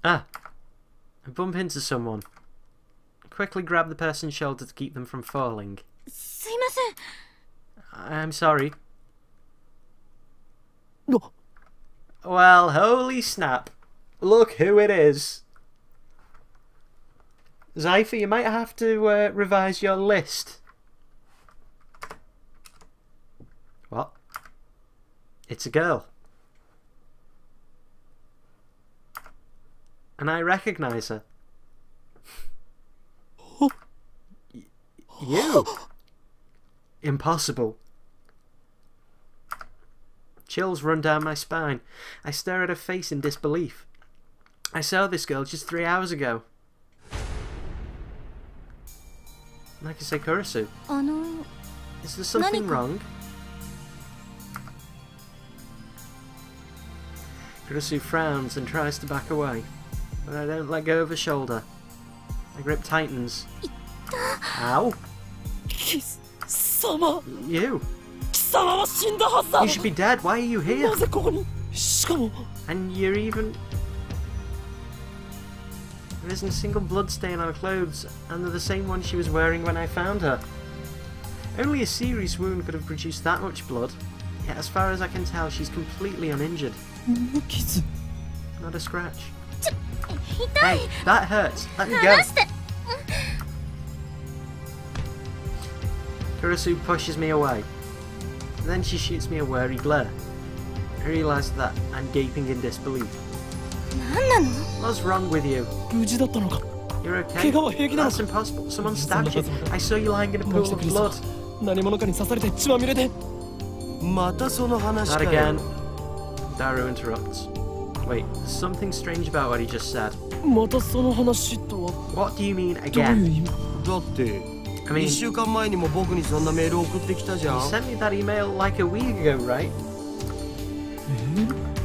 Ah, I bump into someone. Quickly grab the person's shoulder to keep them from falling. すいません。 I'm sorry. No. Well, holy snap. Look who it is. Zypher, you might have to revise your list. What? It's a girl. And I recognise her. You? Impossible. Chills run down my spine. I stare at her face in disbelief. I saw this girl just 3 hours ago. Like I say, Kurisu. Is there something wrong? Kurisu frowns and tries to back away, but I don't let go of her shoulder. My grip tightens. Ow! Sama. You! You You should be dead. Why are you here? And you're even... There isn't a single blood stain on her clothes, and they're the same one she was wearing when I found her. Only a serious wound could have produced that much blood. Yet as far as I can tell, she's completely uninjured. Not a scratch. Hey, that hurts. Let me go. Kurisu pushes me away. And then she shoots me a wary glare. I realise that I'm gaping in disbelief. What's wrong with you? You're okay? That's impossible. Someone stabbed you. I saw you lying in a pool of blood. Not again. Daru interrupts. Wait, there's something strange about what he just said. What do you mean again? I mean, you sent me that email like a week ago, right?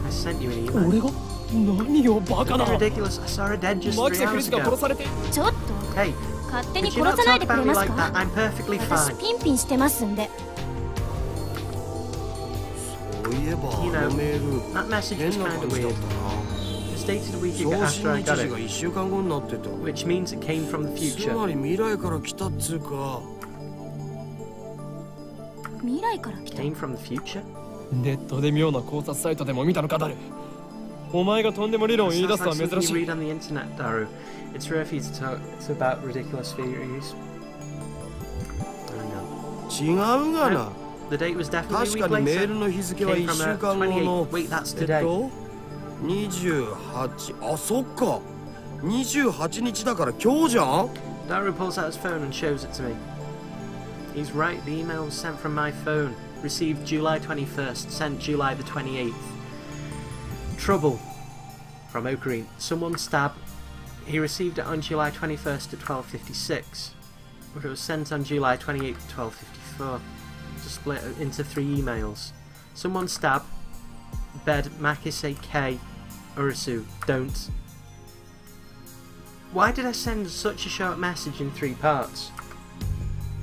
I sent you an email. It's ridiculous. I saw her dead just 3 hours ago. Hey, could you not talk about me like that? I'm perfectly fine. You know, that message was kind of weird. It was dated a week ago after I got it, which means it came from the future. Came from the future? Sounds like something you read on the internet, Daru. It's rare for you to talk about ridiculous theories. I know. No, the date was definitely a week later. Came from a 28. Wait, that's today. 28日だから今日じゃん Daru pulls out his phone and shows it to me. He's right, the email was sent from my phone. Received July 21st, sent July the 28th. Trouble. From Ocarine. Someone stabbed. He received it on July 21st at 12:56. But it was sent on July 28th at 12:54. To split into 3 emails. Someone stab. Bed Makise K. Urisu. Don't. Why did I send such a short message in 3 parts?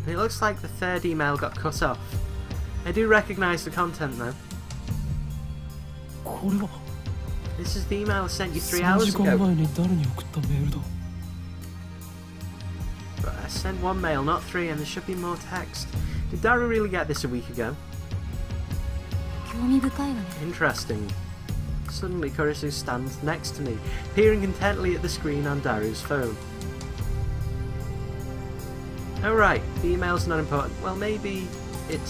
It looks like the 3rd email got cut off. I do recognise the content though. This is the email I sent you 3 hours ago. But I sent 1 mail, not 3, and there should be more text. Did Daru really get this a week ago? Interesting. Suddenly Kurisu stands next to me, peering intently at the screen on Daru's phone. Oh right, the email's not important. Well, maybe it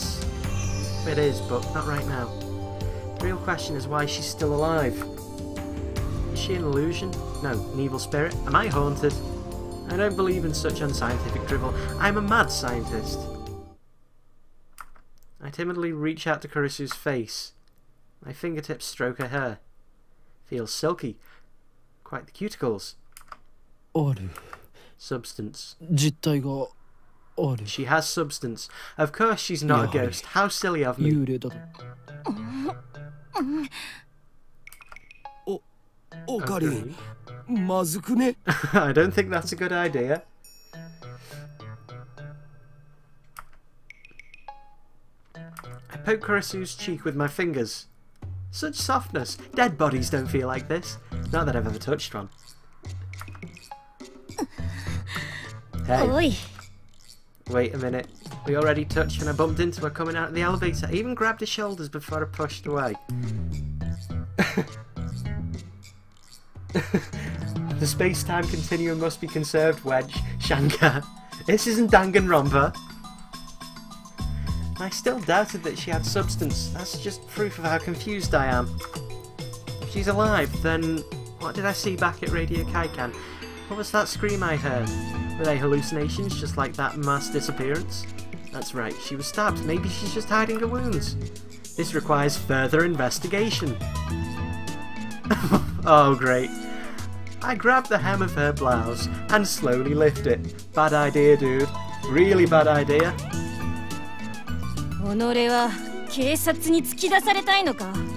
is, but not right now. The real question is why she's still alive. Is she an illusion? No, an evil spirit? Am I haunted? I don't believe in such unscientific drivel. I'm a mad scientist. I timidly reach out to Kurisu's face. My fingertips stroke her hair. Feels silky. Quite the cuticles. Substance. She has substance. Of course she's not a ghost. How silly of me. Okay. I don't think that's a good idea. I poke Kurisu's cheek with my fingers. Such softness. Dead bodies don't feel like this. Not that I've ever touched one. Hey. Oi. Wait a minute. We already touched when I bumped into her coming out of the elevator. I even grabbed her shoulders before I pushed away. The space-time continuum must be conserved, Wedge. Shankar. This isn't Danganronpa. I still doubted that she had substance. That's just proof of how confused I am. If she's alive, then what did I see back at Radio Kaikan? What was that scream I heard? Were they hallucinations, just like that mass disappearance? That's right, she was stabbed. Maybe she's just hiding her wounds. This requires further investigation. Oh, great. I grabbed the hem of her blouse and slowly lift it. Bad idea, dude. Really bad idea.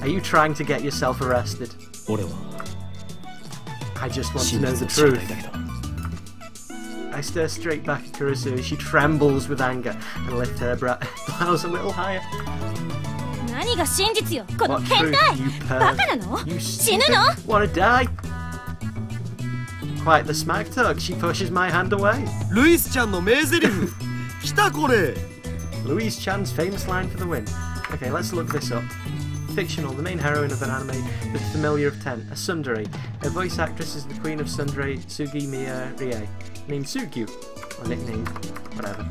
Are you trying to get yourself arrested? I just want to know the truth. I stare straight back at Kurisu as she trembles with anger and lift her blouse a little higher. What truth, you perv? You stupid. Wanna die? Quite the smack talk. She pushes my hand away. Louise-chanの名台詞来たこれ Louise Chan's famous line for the win. Okay, let's look this up. Fictional, the main heroine of an anime with familiar of 10, a tsundere. Her voice actress is the queen of tsundere, Sugimiya Rie, named Sugyu, or nicknamed, whatever.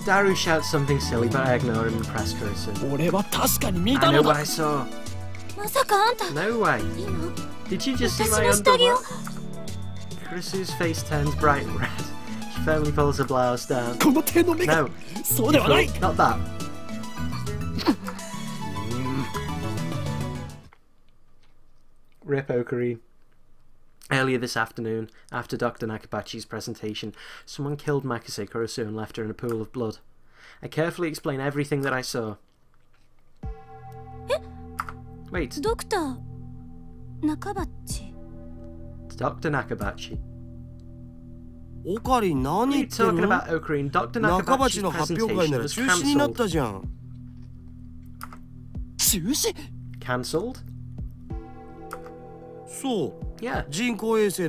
Daru shouts something silly, but I ignore him and press Kurisu. I know what I saw. No way. Did you just see my underwear? Kurisu's face turns bright red. She firmly pulls her blouse down. No, you fool, not that. Rip Ocarine. Earlier this afternoon, after Dr. Nakabachi's presentation, someone killed Makise Kurisu and left her in a pool of blood. I carefully explain everything that I saw. Wait. Dr. Nakabachi. Dr. Nakabachi. Ocarine, What are you talking about, Ocarine? Dr. Nakabachi's presentation was cancelled. Cancelled? So, yeah. Because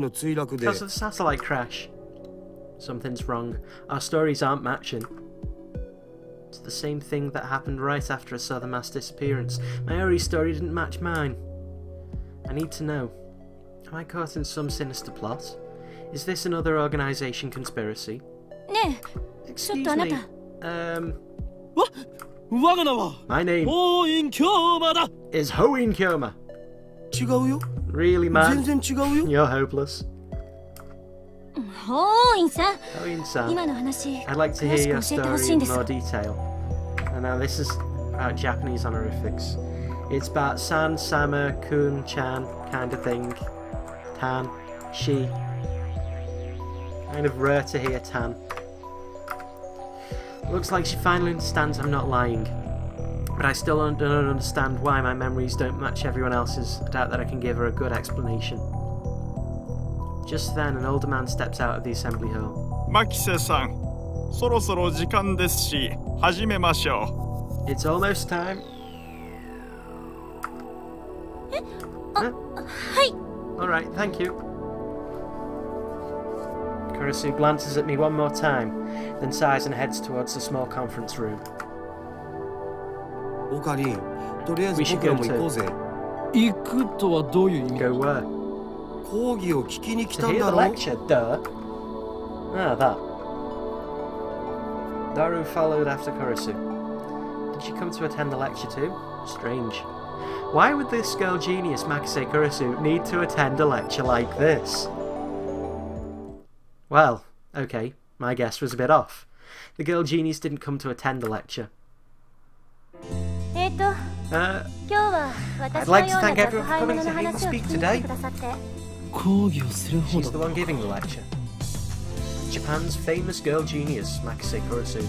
of the satellite crash. Something's wrong. Our stories aren't matching. It's the same thing that happened right after I saw the mass disappearance. My Ori story didn't match mine. I need to know. Am I caught in some sinister plot? Is this another organisation conspiracy? Excuse me. My name is Hoin Kyoma. Really, man? You're hopeless. Hoin-san, I'd like to hear your story in more detail. And now this is about Japanese honorifics. It's about san, sama, kun, chan kind of thing. Tan, she. Kind of rare to hear tan. Looks like she finally understands I'm not lying. But I still don't understand why my memories don't match everyone else's. I doubt that I can give her a good explanation. Just then, an older man steps out of the assembly hall. Makise-san, そろそろ時間ですし、始めましょう. It's almost time. Alright, thank you. Kurisu glances at me one more time, then sighs and heads towards the small conference room. We should go to... Go where? To hear the lecture, duh. Ah, that. Daru followed after Kurisu. Did she come to attend the lecture too? Strange. Why would this girl genius Makise Kurisu need to attend a lecture like this? Well, okay, my guess was a bit off. The girl genius didn't come to attend the lecture. I'd like to thank everyone for coming to hear me speak today. She's the one giving the lecture. Japan's famous girl genius, Makise Kurisu,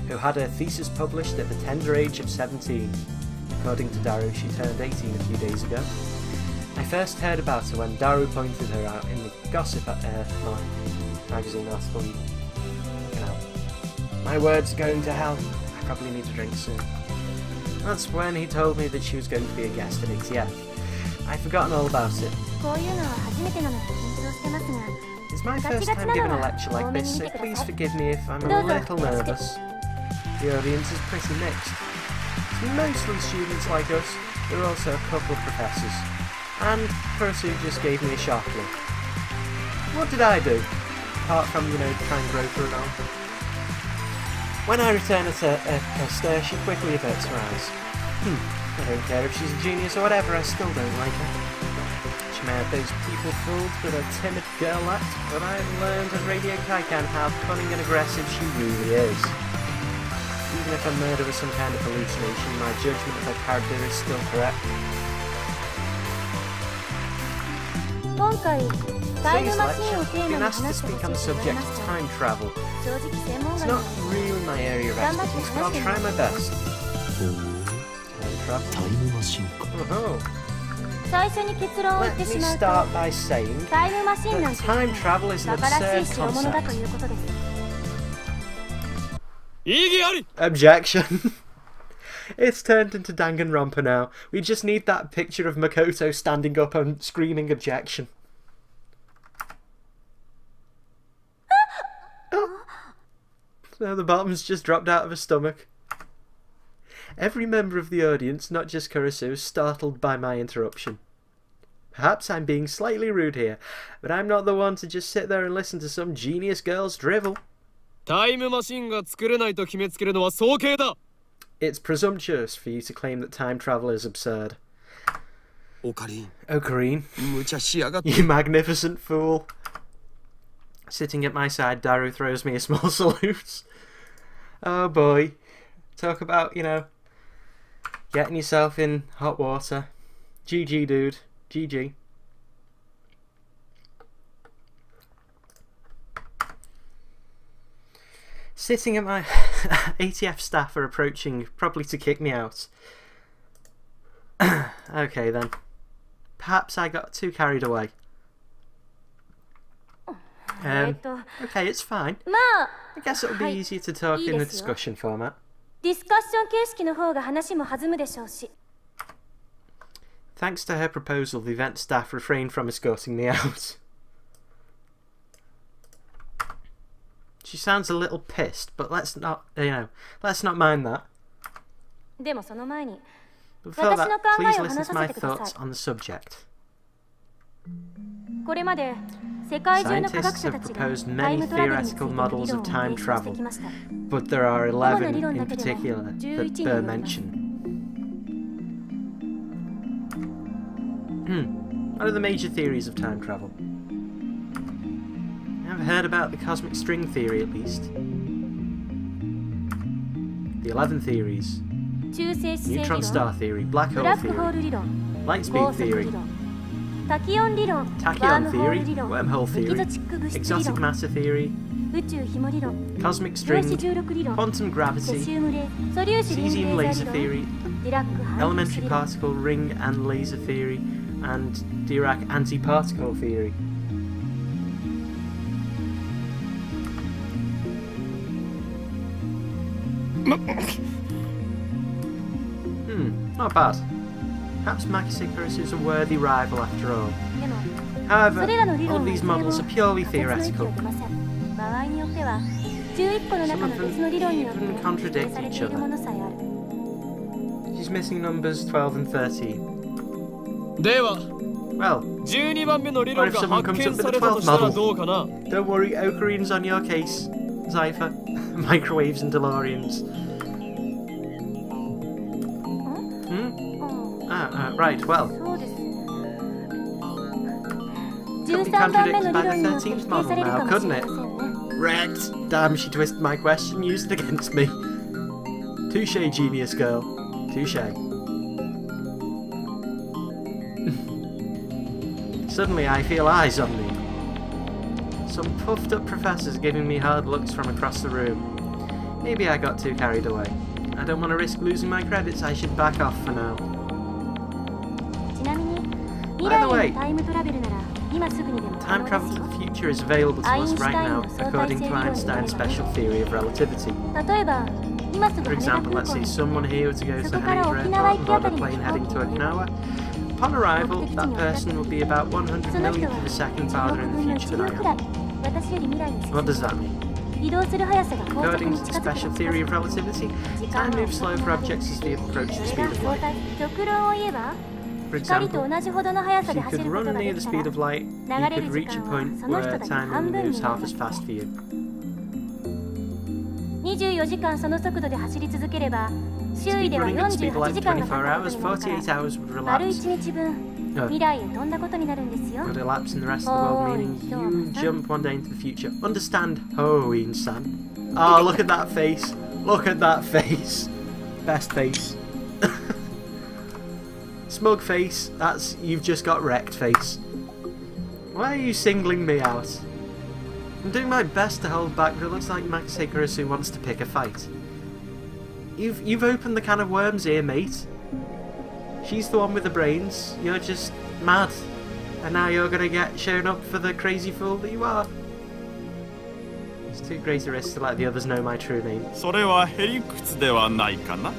who had her thesis published at the tender age of 17. According to Daru, she turned 18 a few days ago. I first heard about her when Daru pointed her out in the Gossip magazine article. My words are going to hell. I probably need a drink soon. That's when he told me that she was going to be a guest at ATF. I'd forgotten all about it. It's my first time giving a lecture like this, so please forgive me if I'm a little nervous. The audience is pretty mixed. It's mostly students like us. There are also a couple of professors. And Kurusu just gave me a sharp look. What did I do? Apart from, you know, try and grope her and all. When I return at her stare, she quickly averts her eyes. I don't care if she's a genius or whatever, I still don't like her. She may have those people fooled with her timid girl act, but I've learned at Radio Kaikan how cunning and aggressive she really is. Even if her murder was some kind of hallucination, my judgment of her character is still correct. Today's lecture, I've been asked to speak on the subject of time travel. It's not really my area of expertise, but I'll try my best. Time travel? Let me start by saying that time travel is an absurd concept. Objection. It's turned into Danganronpa now. We just need that picture of Makoto standing up and screaming objection. So the bottom's just dropped out of her stomach. Every member of the audience, not just Kurusu, is startled by my interruption. Perhaps I'm being slightly rude here, but I'm not the one to just sit there and listen to some genius girl's drivel. It's presumptuous for you to claim that time travel is absurd. Ocarine, you magnificent fool. Sitting at my side, Daru throws me a small salute. Oh boy. Talk about, you know, getting yourself in hot water. GG, dude. GG. Sitting at my... ATF staff are approaching, probably to kick me out. Okay then. Perhaps I got too carried away. Okay, it's fine. I guess it'll be easier to talk in a discussion format. Thanks to her proposal, the event staff refrained from escorting me out. She sounds a little pissed, but let's not, you know, let's not mind that. Before that, please listen to my thoughts on the subject. Scientists have proposed many theoretical models of time travel, but there are 11 in particular that bear mention. What are the major theories of time travel? I've heard about the cosmic string theory at least. The 11 theories. Neutron star theory, black hole theory, light speed theory, tachyon theory, wormhole theory, exotic matter theory, cosmic string, quantum gravity, cesium laser theory, elementary particle ring and laser theory, and Dirac antiparticle theory. Not bad. Perhaps Makise Kurusu is a worthy rival after all. However, all of these models are purely theoretical. Some of them even contradict each other. She's missing numbers 12 and 13. Well, what if someone comes up with the 12th model? Don't worry, Ocarine's on your case, Zypher. Microwaves and DeLoreans. Right, well. Couldn't be contradicted by the 13th model now, couldn't it? Wrecked! Damn, she twisted my question, used it against me. Touche, genius girl. Touche. Suddenly I feel eyes on me. Some puffed up professors giving me hard looks from across the room. Maybe I got too carried away. I don't want to risk losing my credits, I should back off for now. By the way, Time travel to the future is available to us right now, according to Einstein's special theory of relativity. For example, let's say someone here were to go to Haneda Airport and board a plane heading to Okinawa. Upon arrival, that person will be about 100 millionth of a second farther in the future than I am. What does that mean? According to the special theory of relativity, time moves slow for objects as they approach the speed of light. For example, if you could run near the speed of light, you could reach a point where time only moves half as fast for you. 24時間その速度で走り続ければ、周囲では48時間がかかることになるから、丸1日分未来へ飛んだことになるんですよ。Would elapse in the rest of the world, meaning you jump one day into the future. Understand, Hoin-san. Oh, look at that face. Look at that face. Best face. Smug face. That's you've just got wrecked face. Why are you singling me out? I'm doing my best to hold back, but it looks like Max Hikarisu wants to pick a fight. You've opened the can of worms here, mate. She's the one with the brains. You're just mad. And now you're gonna get shown up for the crazy fool that you are. It's too great a risk to let the others know my true name. それはへりくつではないかな?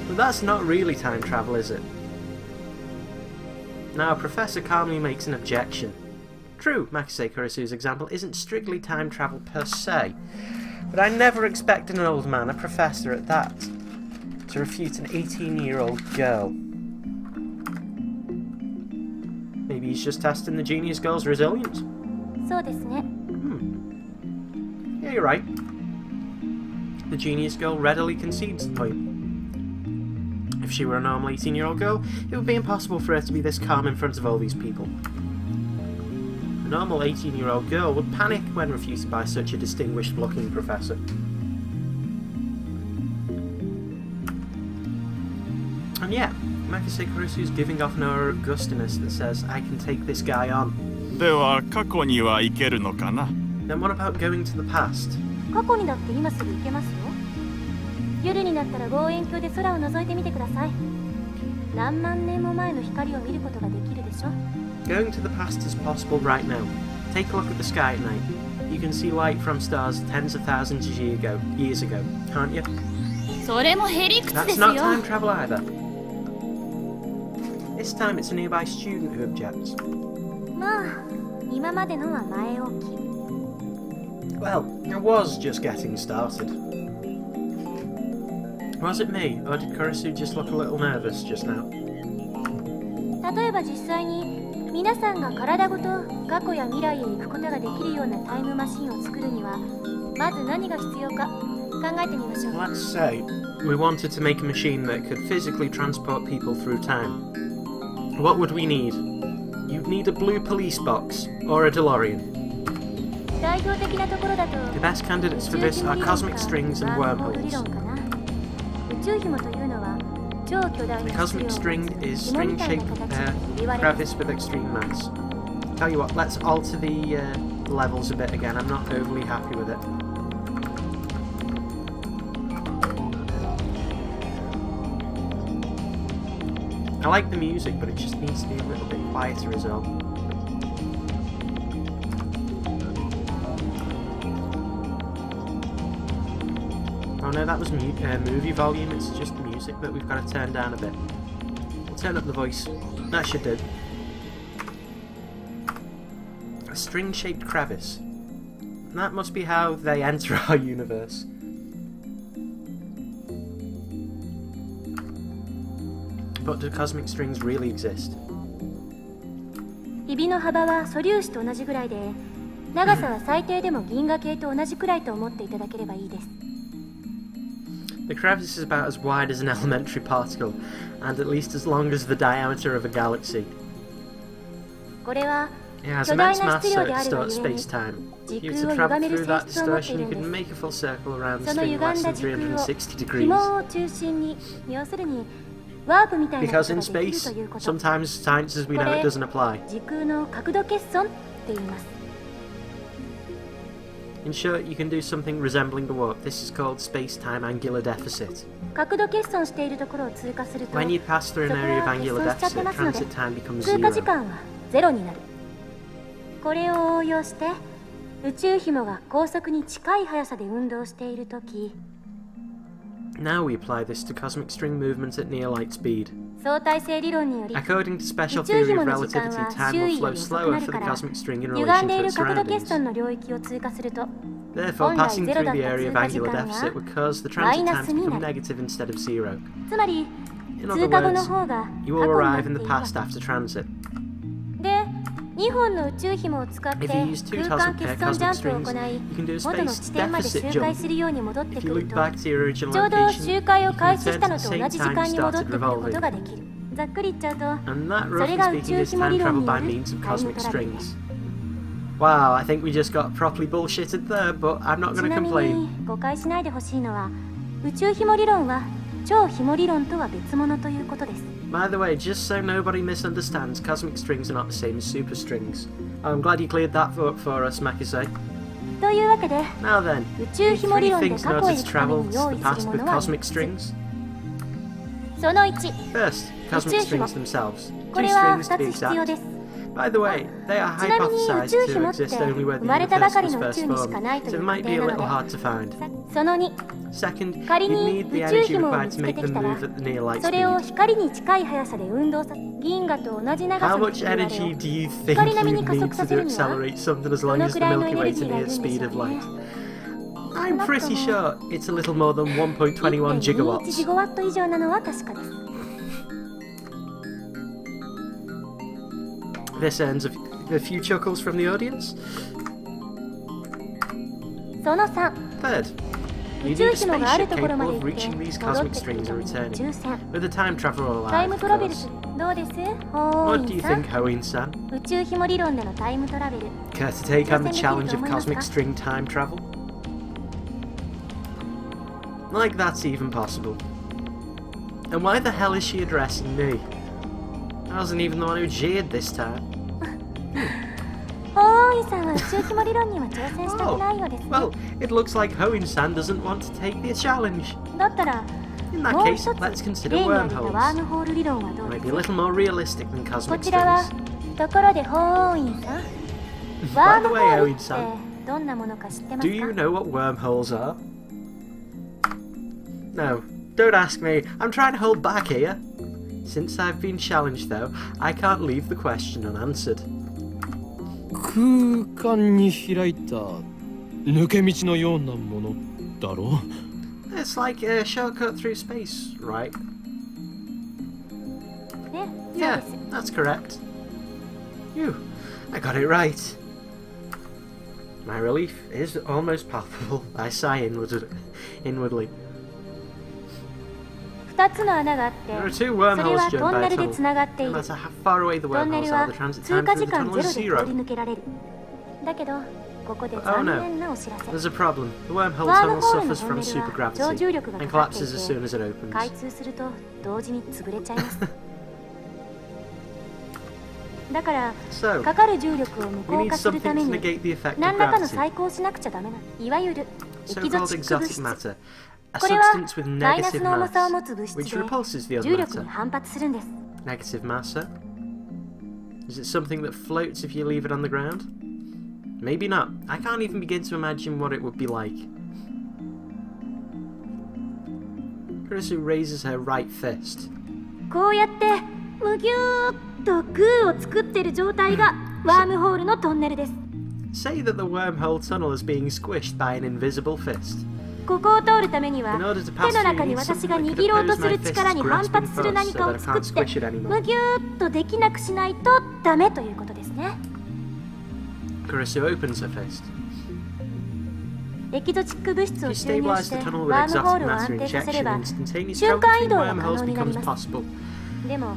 But that's not really time travel, is it? Now, Professor calmly makes an objection. True, Makise Kurisu's example isn't strictly time travel per se, but I never expected an old man, a professor at that, to refute an 18-year-old girl. Maybe he's just testing the genius girl's resilience. Yeah, you're right. The genius girl readily concedes the point. If she were a normal 18-year-old girl, it would be impossible for her to be this calm in front of all these people. A normal 18-year-old girl would panic when refuted by such a distinguished-looking professor. And yeah, Makise Kurisu is giving off an aura of gustiness that says, I can take this guy on. では過去には行けるのかな? Then what about going to the past? 過去にだって今すぐ行けますよ。夜になったら望遠鏡で空を覗いてみてください。何万年も前の光を見ることができるでしょ。Going to the past is possible right now. Take a look at the sky at night. You can see light from stars tens of thousands of years ago, can't you? それもへりくつで That's すよ。 not time travel either. This time it's a nearby student who objects. まあ、今までのは前置き。Well, I was just getting started. Was it me, or did Kurisu just look a little nervous just now? 例えば実際に皆さんが体ごと過去や未来へ行くことができるようなタイムマシンを作るにはまず何が必要か考えてみましょう。 Let's say we wanted to make a machine that could physically transport people through time. What would we need? You'd need a blue police box, or a DeLorean. 代表的なところだと The best candidates for this are cosmic strings and wormholes. 宇宙紐というのは超巨大 The な cosmic string is string-shaped crevice with extreme mass. Tell you what, let's alter the levels a bit again. I'm not overly happy with it. I like the music, but it just needs to be a little bit quieter as well. Oh no, that was movie volume, it's just music that we've got to turn down a bit. We'll turn up the voice. That should do. A string-shaped crevice. That must be how they enter our universe. But do cosmic strings really exist? ひびの幅は素粒子と同じぐらいで、長さは最低でも銀河系と同じくらいと思っていただければいいです。The crevice is about as wide as an elementary particle, and at least as long as the diameter of a galaxy. これは It has 巨大 immense な mass 質量であ that るが distorts ゆえに space-time. 時 If you 空 were を to travel 歪める through 性 that 質を持って distortion, い you るん could です。 make a full circle around the その string 歪 less んだ than 時空を 360 degrees. 紐を中心に、要するにワープみたいなこ Because と in ができる space, ということ。 sometimes science as we know it doesn't apply. 時空の角度欠損って言います。 In short, you can do something resembling the warp. This is called space-time angular deficit. 角度欠損しているところを通過すると、 When you pass through an area of angular そこは欠損しちゃって deficit, ますので、 transit time becomes 通過時 zero. 間はゼロになる。これを応用して宇宙紐が高速に近い速さで運動しているとき、 Now we apply this to cosmic string movements at near light speed. 相対性理論により According to special 宇宙 theory 紐 of の時間 relativity, は time 周 will 囲よ flow り遅く slower な for る the から、 cosmic string in 歪ん relation でい to る its 角度欠 surroundings. 損の領域を通過すると Therefore, 本来 passing ゼロ through だっ the た area 通 of 過時 angular 間 deficit が would cause the マイ transit ナ time ス to にな become る。 negative instead of zero. つまり In 通 other 過後の words, 方が過 you 去 will になっ arrive て in い the るわ。 past after transit. で、2本の宇宙紐を使って If you use two 空間 cosmic 欠損ジャン strings, プを行い you can do a 元の space 地点まで deficit 周回 jump. するように戻って If く you る look と back to your original ちょうど location, 周回を you can 開始し return た to の the と同 same じ時 time 間 you に戻って started くることが revolving. できる。ざっくり言っちゃうと And that, それ roughly が宇 speaking, 宙 is 紐 time 理論 travel に by よる means of タイム cosmic トラベル。 strings. Wow, I think we just got properly bullshitted there, but I'm not ち going to なみ complain. に誤解しないでほしいのは、宇宙紐理論は超紐理論とは別物ということです。By the way, just so nobody misunderstands, cosmic strings are not the same as superstrings. I'm glad you cleared that for us, Makise. というわけで、 Now then, 宇宙 you 紐理 three 論で things 過 in 去へ order 行 to くため travel に to 用 the 意する past も with のは cosmic 3つ。 strings. その1、 First, 宇 cosmic 宙紐。 strings themselves. こ Two れは strings to 2 be つ必要で exact. す。 By the way, they are ちなみに宇 hypothesized 宙 to 紐って exist only where 生 the まれたば universe かり was の宇 first 宙にしか formed, ないと so い it う might 仮 be 定 a な little の hard で、 to find. Second, Second, 仮 you'd に need the 宇宙 energy 紐を required 見 to つけ make て the きたら move at the near light それを speed. 光に近い速さで運動させ、銀河と同じ長さ How の much ひび割れ energy を do you think 光並み you に加 need 速 to させ do るには accelerate something as ど long の as く the らいのエ Milky ネル Way ギ to ーがい near るん the で speed しょ of う light? ね。 I'm pretty sure it's a little more than 1.21 1.21 gigawatts. ジガワット以上なのは確かです。 This earns a few chuckles from the audience. その3、 Third, you 宇 need 宙 a 紐がある spaceship ところまで capable 行 of って reaching these 戻っ cosmic てくる strings た and めの宇 returning. 宙船。 With a time traveler タイ alive, ム of トラベル course. どうですホー What イ do you ンさん。 think, Hoin-san? 宇宙紐理論でのタイムトラベル。 Care to take on the 挑戦できると challenge of 思いますか？ cosmic string time travel? Like that's even possible. And why the hell is she addressing me? I wasn't even the one who jeered this time. ホーインさんは宇宙紐理論には挑戦したくないようですね。 Well, it looks like Hoin-san doesn't want to take the challenge. だったら、 In も that う case, 一 let's つ consider 例に挙げたワー wormholes. ムホール理論はどうで Might す be a little more realistic than こ cosmic ちらは strings. ところでホーインさん、ワ By ー the ムホ way, ールっ Owen-san, てどんなものか知ってま do す you か？ know what wormholes are? No, don't ask me. I'm trying to hold back here. Since I've been challenged, though, I can't leave the question unanswered. 空間に開いた抜け道のようなものだろう。 It's like a shortcut through space, right? ね、そう Yeah, です。 that's correct. Phew, I got it right. My relief is almost palpable. I sigh inwardly. 2つの穴があって There are two それ wormholes は joined トン by ネ a ルで tunnel. つながってい No る。 matter how far away the トンネ wormholes ル are, は the transit 通 time 過 through 時 the 間 tunnel ゼロ is で通 zero. り抜けられる。だけどここで Oh 残 no. 念なお知らせ。 There's a problem. The wormhole ワーム tunnel ホールの suffers トン from ネルは超 supergravity 重力が and かかってい collapses as soon as it て opens. 開通すると同時に潰れちゃいますだから So, かかる重力を無 we 効 need 化する something ため to に negate the effect of 何らかの gravity. 再考しなくちゃダメな、いわゆるエキゾ So-called チック物 exotic 質。 matter. A これは substance with マイナス negative の重さを持 mass, つ物質 which で repulses the 重 other 力に matter. 反発するんです。 Negative matter? Is it something that floats if you leave it on the ground? Maybe not. I can't even begin to imagine what it would be like. Kurisu raises her right fist. こうやってむぎゅーっとグーを作ってる状態がワームホールのトンネルです。 Say that the wormhole tunnel is being squished by an invisible fist. ここを通るためには In order to 手 pass の through, 中 you に need 私 something が that could 握ろうと oppose す my る fist's 力に反 grasping 発する force 何 so か that を I 作っ can't て squish it anymore. むぎゅーっとできなくしないとダメということですね。 Kurisu opens her fist. エキゾチック物質 If を you 注入 stabilize し the て tunnel ワ with ームホー exotic ルを matter 安定させれ injection, ば instantaneous 瞬 travel 間移 between 動が可 wormholes 能になり becomes ます。 possible. でも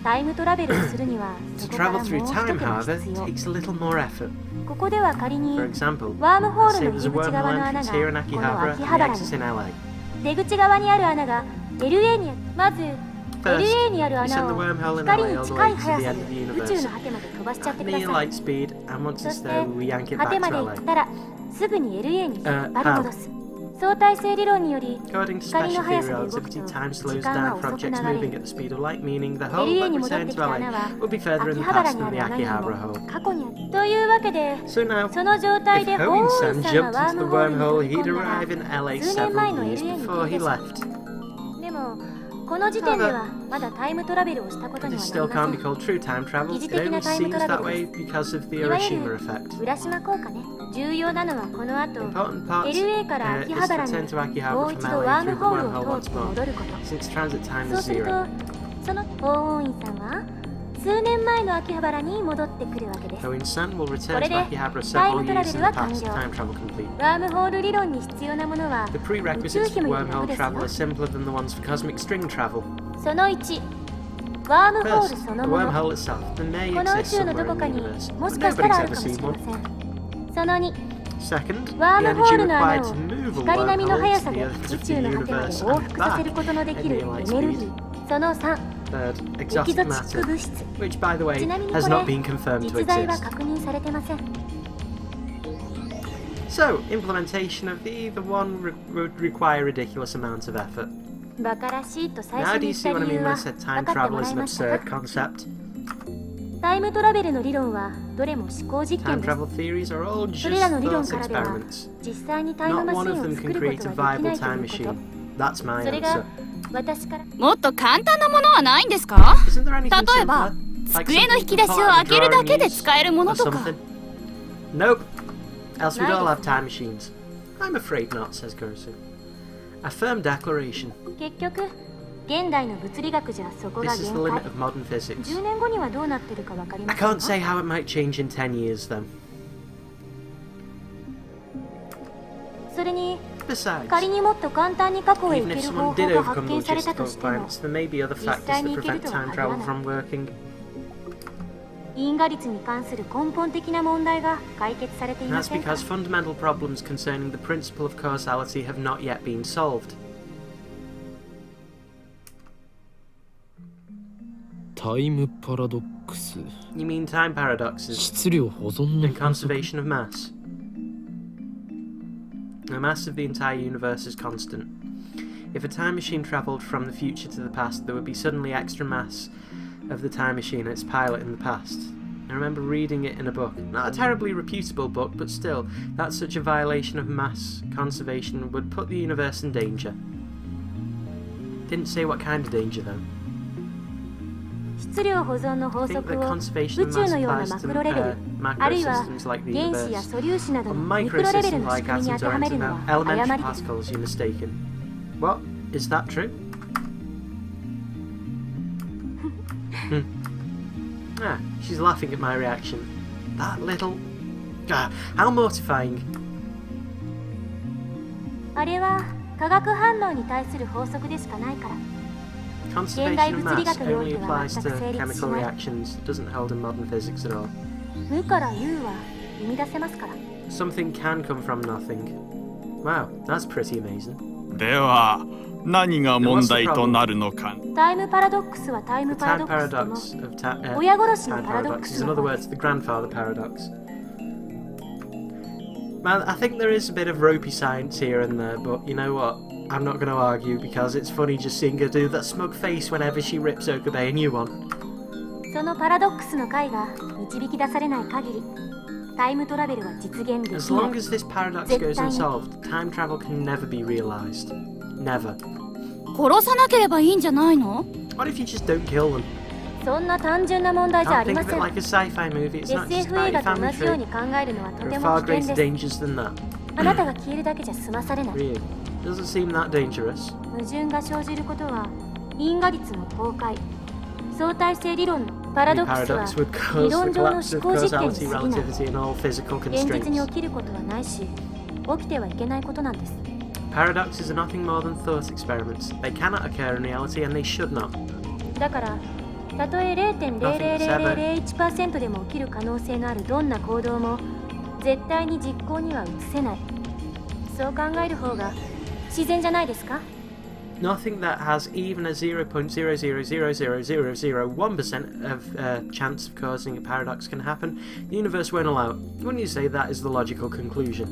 タイムトラベルをするには To そこから travel もう through 一 time, 手間 however, 必要。 takes a little more effort. ここでは仮に For example, ワームホ let's ー say ルの there's a 入り口側の wormhole 穴 entrance が here in この Akihabara 秋 and 葉 the 原 exit in に、 LA. 出口側にある穴が LA にまず LA にある you send 穴 the を wormhole in 光 LA に all the 近 way い to 速 the さ end of the で宇宙 universe の果てまで飛ばしちゃっ at てくだ near さい。 light speed, and once そ it's して there, we yank it 果て back まで to 行っ LA. たらすぐに LA に引っ張り戻す。相対性理論により According to 光の special 速 theory さで動く relativity, と time 時 slows 間 down は for 遅く objects な moving る at the speed of light, meaning the hole LA that に戻っ returns てき to た LA 穴は would be further in 秋 the 葉原 past にあ than the る穴より Akihabara も hole. 過去にあるというわけで So now, その状態 if で Ho 法 In 院 Sen さん jumped がワー into ム the ホールに wormhole, 飛び he'd 込んだら arrive in LA 数年前 several の years LA に before 行 he くでしょ left. でもこの時点ではまだタイムトラベルをしたことに This は still なりま can't せ be ん called true time travel. 疑似 It 的 only なタイム seems トラベ that ル way です because of the いわゆ Hiroshima る effect. 浦島効果ね重要なのはこの後 Important part LA から is 秋 to 葉原に return to も Akihabara う一 from 度ワー LA ム through the ホール wormhole を once 通って more, 戻ること since transit time そう is すると zero. その法院さんは数年前の秋葉原に戻ってくるわけです Ho In Sen will return これ to で Akihabara タイ several ムトラ years ベ in ル the は完 past. 了 Time travel complete. ワームホール理論に必要なものは The 宇宙 prerequisites 費 for もいるの wormhole ですよ travel are simpler than the ones for cosmic string travel. その1ワームホー First, ル the そのもの wormhole itself. There may この宇 exist 宙の somewhere どこ in か the に universe, も but しかしたら nobody's ある ever かもし seen れま one. せんその2 Second, ワー the ムホー energy ルの穴 required を to move a 光並みの wormhole 速 to さ the で edges 宇 of the 宙の果てまで universe 往 and 復させ back ることので at きるエ near ネ light ルギ speed. ーその3 Third, エキゾ exotic チッ matter, ク物質 which, by the way, ちなみに has これ not been confirmed to 実在は exist. 確認されてません So, implementation of either one would require a ridiculous amount of effort. バカらしいと最 Now 初 do に you 言っ see た what I 理 mean 由 when I は said 分 time かって travel もら is え an ました absurd か concept? タイムトラベルの理論はどれも思考実 Time 験です travel theories are all そ just れらの理論 thought からでは experiments. 実際にタイム Not マシ one ン of を them 作 can る create こ a とはでき viable ないと time いうこと machine. That's my それが answer. 私からもっと簡単なものはないんですか Isn't there anything 例えば simpler? Like 机の something 引き出しを to pull out 開 of け the る drawer だ and けで use 使えるも or のとか something? Nope. Else we'd all have Neither. time machines. I'm afraid not, says Kurosu. A firm declaration. 結局現代の物理学じゃそこが This is 限 the 界 limit of modern physics. 10年後にはどうなってるか分かり I ません can't say how it might change in 10 years, though. それに Besides, 仮にもっと簡単に過去へ even 行 if ける someone 方 did 法が発 overcome 見されたと logistical しても requirements, there may be other factors that 実際に行ける prevent とは time 限ら travel ない from working. 因果率に関する根本的な問題が解決されていま That's せんから because fundamental problems concerning the principle of causality have not yet been solved. タイムパラドックス You mean time paradoxes 質量保存の and conservation of mass? The mass of the entire universe is constant. If a time machine travelled from the future to the past, there would be suddenly extra mass of the time machine and its pilot in the past. I remember reading it in a book. Not a terribly reputable book, but still, that such a violation of mass conservation would put the universe in danger. Didn't say what kind of danger, though. 質量保存の法 I think 則 that を conservation 宇 of 宙 mass のような applies マ to クロレベルあ macro るいは systems like the 原子や universe. 素粒子など On のミクロレベル microsystems の仕 like 組みに atoms 当て or はめるのは elementary 誤りです particles, you're mistaken. What? Is that true? Ah, she's laughing at my reaction. That little... Ah, how mortifying. あれは化学反応に対する法則でしかないから Conservation of mass 現代物理学におい only ては applies 全く成立しない to chemical reactions. It doesn't hold in modern physics at all. 無から有は生み出せますから Something can come from nothing. Wow, that's pretty amazing. では何が問題となるのか。タイムパラドックスはタイム The パラ time ドックスでも paradox of 親殺しの time パラドック paradox ス is, in の other 方 words, the grandfather paradox. Man, I think there is a bit of ropey science here and there, but you know what? I'm not going to argue because it's funny just seeing her do that smug face whenever she rips Okabe a new one. そのパラドックスの解が導き出されない限りタイムトラベルは実現でき As な long い as this paradox goes unsolved, time travel can never be realized. Never. 殺さなければいいんじゃないの？ What if you just don't kill them? そんな単純な問題じゃあ Can't り think ま of せ it ん like a sci-fi movie. It's not just SF about 映 your 画と同 family じよう tree. に考えるのはと There て are も far 危険 greater です dangers than that. あなたが消えるだけじゃ済まされない Really? Doesn't seem that dangerous. 矛盾が生じることは因果率の崩壊相対性理論のパラ The ドックスは paradox would 理 cause the 論上の collapse 思 of 考実験に causality, 過ぎない relativity, and all physical 現実に constraints. 起きることはないし起きてはいけないことなんです Paradoxes are nothing more than thought experiments. They cannot occur in reality, and they should not. だからたとえ 0.00001% でも起きる可能性のあるどんな行動も絶対に実行には移せないそう考える方が自然じゃないですか Nothing that has even a 0.0000001% of chance of causing a paradox can happen. The universe won't allow it. Wouldn't you say that is the logical conclusion?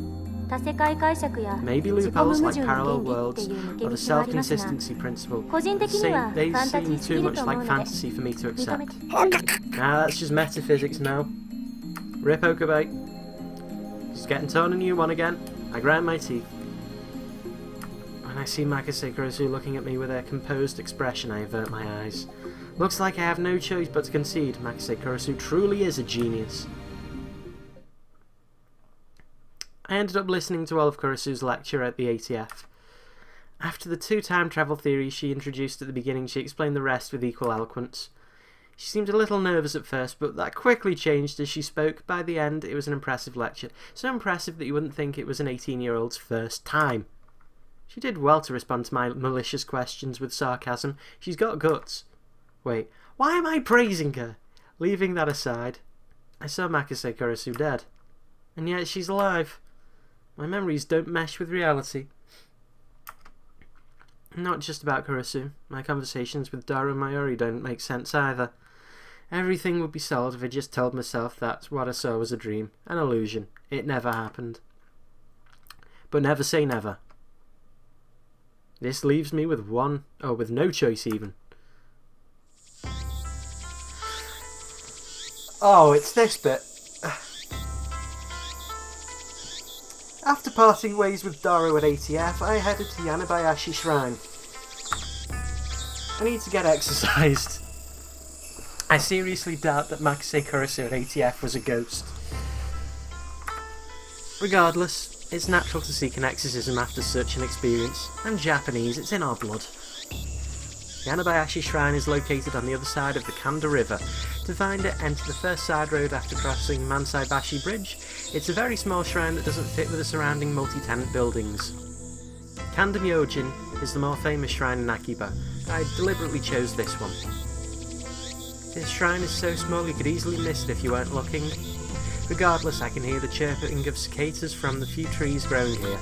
多世界解釈や Maybe 自己 loopholes 矛 like 盾 parallel の原理って worlds いう抜け or the 道もありますが、 self-consistency principle. 個人的にはフ They ァンタジ seem ーすぎ too る much と思う like ので fantasy for me to 認め accept. て。 Ah, that's just metaphysics now. Rip Okabe. Just getting torn a new one again. I grind my teeth. When I see Makase Kurosu looking at me with a composed expression, I avert my eyes. Looks like I have no choice but to concede. Makase Kurosu truly is a genius. I ended up listening to all of Kurosu's lecture at the ATF. After the 2 time travel theories she introduced at the beginning, she explained the rest with equal eloquence. She seemed a little nervous at first, but that quickly changed as she spoke. By the end, it was an impressive lecture. So impressive that you wouldn't think it was an 18-year-old's first time. She did well to respond to my malicious questions with sarcasm. She's got guts. Wait, why am I praising her? Leaving that aside, I saw Makase Kurosu dead. And yet she's alive. My memories don't mesh with reality. Not just about Kurosu. My conversations with Daru and Mayuri don't make sense either. Everything would be solved if I just told myself that what I saw was a dream, an illusion. It never happened. But never say never. This leaves me with with no choice even. Oh, it's this bit. After parting ways with Daru at ATF, I headed to Yanabayashi Shrine. I need to get exercised. I seriously doubt that Makase Kurosu at ATF was a ghost. Regardless, it's natural to seek an exorcism after such an experience. I'm Japanese, it's in our blood. Yanabayashi Shrine is located on the other side of the Kanda River. To find it, enter the first side road after crossing Mansai-bashi Bridge. It's a very small shrine that doesn't fit with the surrounding multi-tenant buildings. Kanda Myojin is the more famous shrine in Akiba, but I deliberately chose this one. This shrine is so small you could easily miss it if you weren't looking. Regardless, I can hear the chirping of cicadas from the few trees growing here.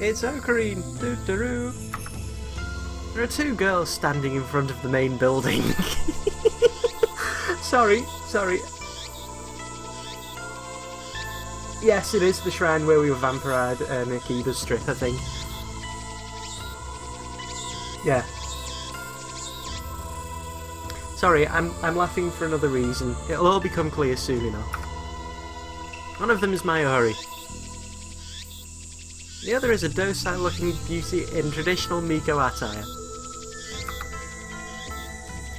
It's Ocarine! Doo-doo-doo. There are 2 girls standing in front of the main building. Sorry. Yes, it is the shrine where we were vampired Akiba's strip, I think. Yeah. Sorry, I'm laughing for another reason. It'll all become clear soon enough. One of them is Mayuri. The other is a docile-looking beauty in traditional Miko attire.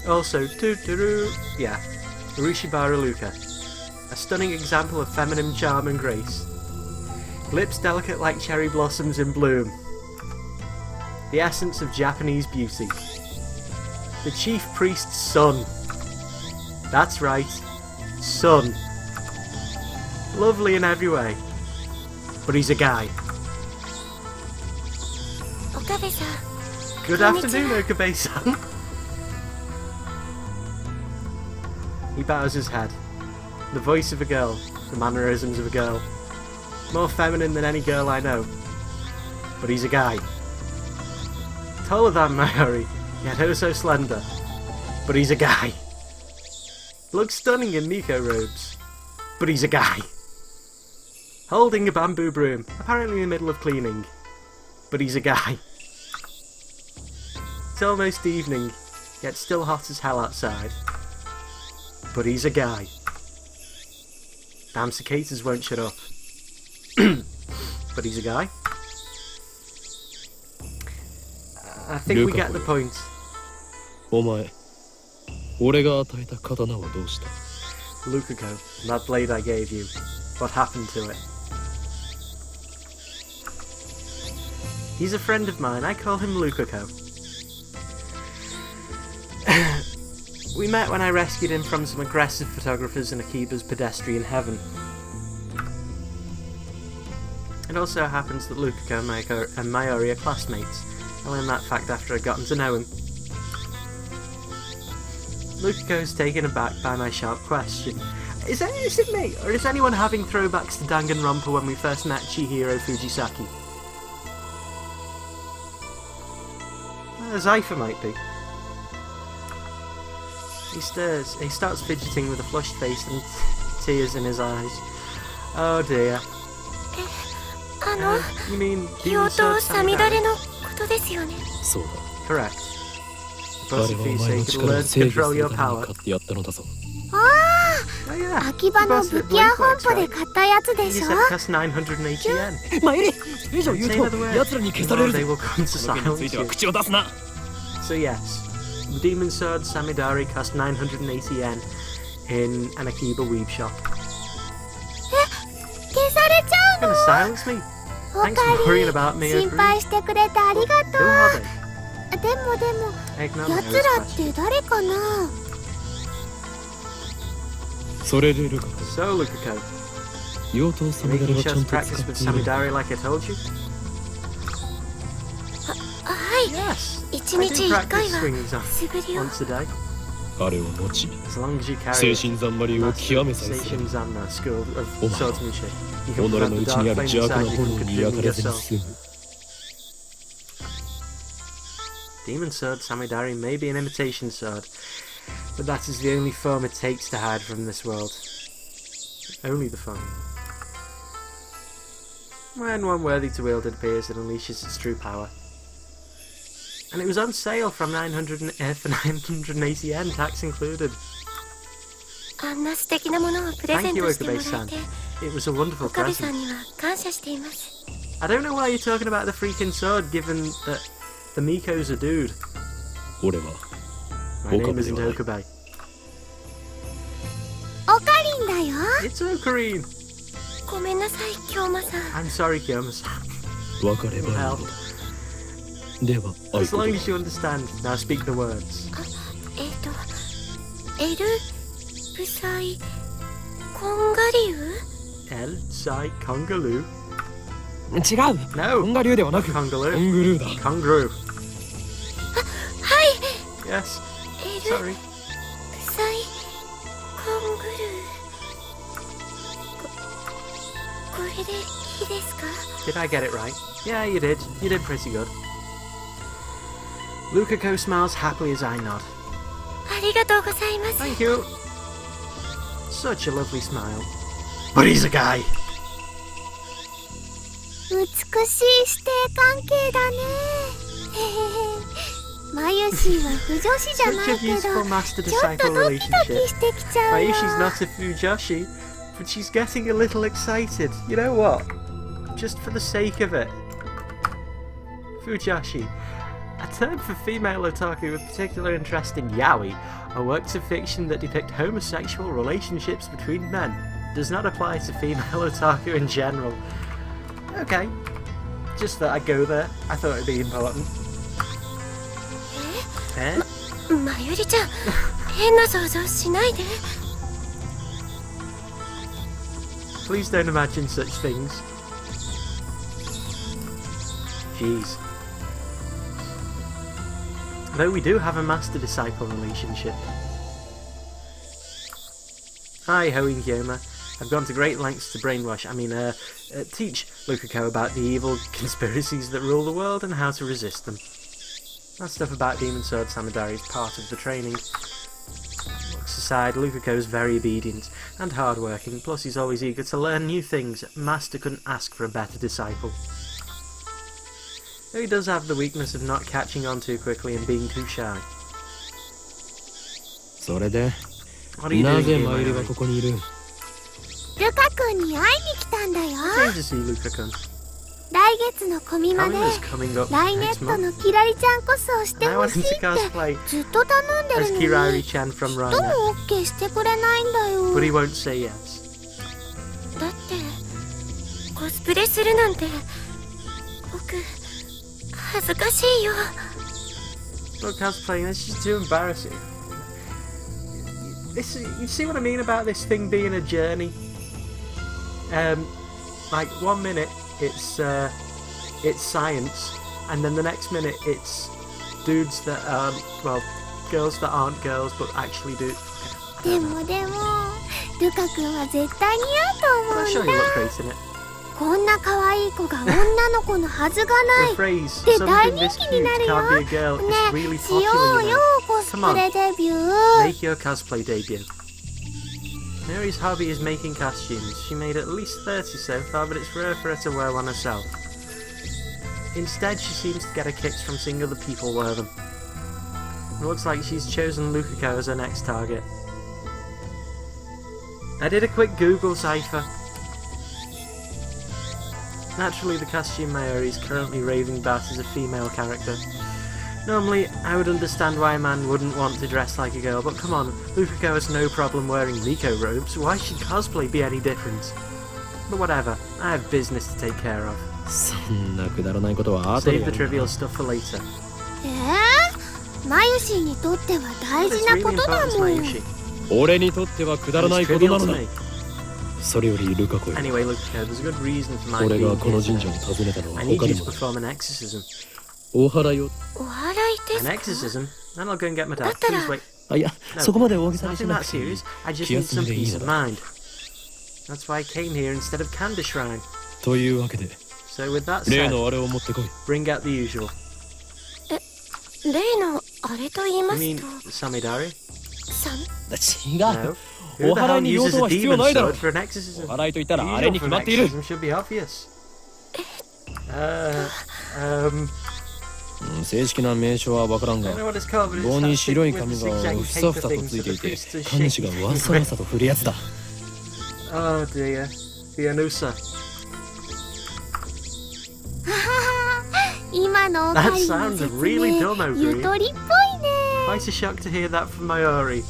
Also, yeah, Urushibaru Luka. A stunning example of feminine charm and grace. Lips delicate like cherry blossoms in bloom. The essence of Japanese beauty. The chief priest's son. That's right, son. Lovely in every way. But he's a guy. Good afternoon, Okabe-san. He bows his head. The voice of a girl, the mannerisms of a girl. More feminine than any girl I know. But he's a guy. Taller than Mayuri, yet oh so slender. But he's a guy. Looks stunning in Miko robes. But he's a guy. Holding a bamboo broom, apparently in the middle of cleaning. But he's a guy. It's almost evening, yet still hot as hell outside. But he's a guy. Damn cicadas won't shut up. But he's a guy. I think we get the point. お前、俺が与えた刀はどうした? Lukako, that blade I gave you. What happened to it? He's a friend of mine. I call him Lukako. We met when I rescued him from some aggressive photographers in Akiba's pedestrian heaven. It also happens that Lukako and Mayuri are classmates. I learned that fact after I'd gotten to know him. Lukako's taken aback by my sharp question. Is it me, or is anyone having throwbacks to Danganronpa when we first met Chihiro Fujisaki? Zypher might be. He stirs. He starts fidgeting with a flushed face and tears in his eyes. Oh dear. You mean Demon Sword Samidare? のことですよね。そうだ。 Correct. 彼 But は if お you 前 say の you 力 learn を to 制御 control する your ために power. 買ってやったのだぞ。 Oh yeah. 秋葉の武器屋本舗で買ったやつで You しょ。 said it costs 980 yen. マユリ、それ以上言う Say と another word. 奴らに消され Or る they ぞ。 will come to この件につい silence ては you. 口を出すな。 So yes, the Demon Sword Samidare cost 980 yen in an Akiba weeb shop. 消されちゃう You're の。 gonna silence me? おか Thanks for worrying り about me. 心配してくれてありが Who と are う。 they? でも Ignore my やつ host らっ question. て誰かな。それでルカ、 So Lukako, 妖刀サミダ making レはちゃ sure ん to と practice 使っ with ている。 Samidare like I told you? はい。 Yes. 一 I 日 do 一 practice 回は swings on 素振りを。 once a day. あれを持ち、 As long as you 精 carry it. 神三昧を極めさえすれば、 Stations and the school of お前は swordsmanship. You 己 can の prevent 内 the に dark ある flame 邪悪な inside you 炎 from に焼か consuming れ your ずに soul. 済む。 Demon Sword Samidare may be an imitation sword, but that is the only form it takes to hide from this world. Only the form. When one worthy to wield it appears, it unleashes its true power. And it was on sale from 980 yen, tax included. あんな素敵なものをプレゼ Thank ン you, トしてもら Okabe-san. えて、 It was a wonderful 岡部さ present. んには感謝しています。 I don't know why you're talking about the freaking sword, given that the Miko's a dude. 俺は My name Okabe isn't ではない。 Okabe. オカリンだよ。 It's Ocarine. ごめんなさい、京馬さん。 I'm sorry, Kiyama-san. 分かればいい Well, のだ。では、合 as 言 long 葉 as you understand, now speak the words. エルブサイコンガリウ El Sai Kongaloo. 違う。コ No, ンガ流ではなく、コ Kongaloo. ングルーだ。 Kongaroo. はい。 Yes, エル sorry. ブサイコングルこれでいいですか？ Did I get it right? Yeah, you did. You did pretty good. Lukako smiles happily as I nod. ありがとうございます。 Thank you. Such a lovely smile. But he's a guy. 美しい師弟関係だね。マユシーは不女子じゃ Such な a いけど、 beautiful ちょっ master-disciple とドキドキ relationship. してきちゃう Mayushi's よ。 not a Fujoshi, but she's getting a little excited. You know what? Just for the sake of it. Fujoshi, a term for female otaku with particular interest in yaoi, or works of fiction that depict homosexual relationships between men, does not apply to female otaku in general. Okay. Just that I go there. I thought it'd be important. Eh? まゆりちゃん、変な想像しないで。 Please don't imagine such things. Jeez. Though we do have a master-disciple relationship. Hi, Hoing Gyoma. I've gone to great lengths to brainwash, teach Lukako about the evil conspiracies that rule the world and how to resist them. That stuff about Demon Sword Samidare is part of the training. Looks aside, Lukako's very obedient and hard-working, plus he's always eager to learn new things. Master couldn't ask for a better disciple. Though he does have the weakness of not catching on too quickly and being too shy. それで、 What are you な doing ぜ here, マユリ my はここにいる？ルカ君に会いに来たんだよ。 Came to see Luka-kun. 来月のコミマで Calendar is coming up ライネ next ット month. のキラリちゃんこそして I ほ want し him い to って cosplay ずっと頼んで as るのに Kirari-chan from どう Rhino, も OK してくれないんだよ。 but he won't say yes. だってコスプレするなんて僕恥ずかしいよ。 Look, cosplaying, this is too embarrassing. You see what I mean about this thing being a journey? Like 1 minute it's science, and then the next minute it's dudes that girls that aren't girls but actually do. でもルカ君は絶対似合うと思 I'm うん sure だ。 you look great in it. こんな可愛い子が女の子のはずがない The phrase, で something 大 this 人気に cute なるよ can't be a girl, ね is really しよう popular, you よ know. コス Come プ on. レデビュー Make your cosplay debut. Mary's hobby is making costumes. She made at least 30 so far, but it's rare for her to wear one herself. Instead, she seems to get her kicks from seeing other people wear them. It looks like she's chosen Lukako as her next target. I did a quick Google cipher. Naturally, the costume Mayuri is currently raving about is a female character. Normally, I would understand why a man wouldn't want to dress like a girl, but come on, Lukako has no problem wearing Miko robes. Why should cosplay be any different? But whatever, I have business to take care of. そんなくだらないことは後で Save や the る trivial stuff for later. マユシンにとっては大 What 事 is な really ことだ important to もん Mayushi? 俺にとってはくだら It's ないこと trivial なの to だ me. それよりルカ子よ Anyway, Lukako, there's a good reason for my 俺 being がこの here 神社を today. 訪ねたのは I need 他 you に to も perform an exorcism. お祓いをお祓いです An か exorcism? Then I'll go and get my dad. だったら Please wait. あいや No, そこまで大げさに Nothing しな that くていい serious. I just 気 need 休 some めでいい peace の of だ mind. That's why I came here instead of Candy Shrine. というわけで So with that 例 said, のあれを持ってこい bring out the usual. 例のあれと言い You ま mean すと Samidari? さん違 No. う Who the お祓 hell いに用 uses 途 a は必要 demon ないだろ sword for an exorcism? お祓いと言った The らあれ usual に for 決 an まっている exorcism should be obvious. 正式な名称はわからん I が don't know what it's called, but it's 棒 that に thing 白い with 紙 the が zigzaggy ふさ paper ふさと things つい that てい the て priests are 神主が shaking わさわさと振るやつだ Oh dear. The Anusa. 今のおか That りの sounds 説 really 明 dumb, ゆ Ogre. とりっぽいね Quite a shock to hear that from Mayuri.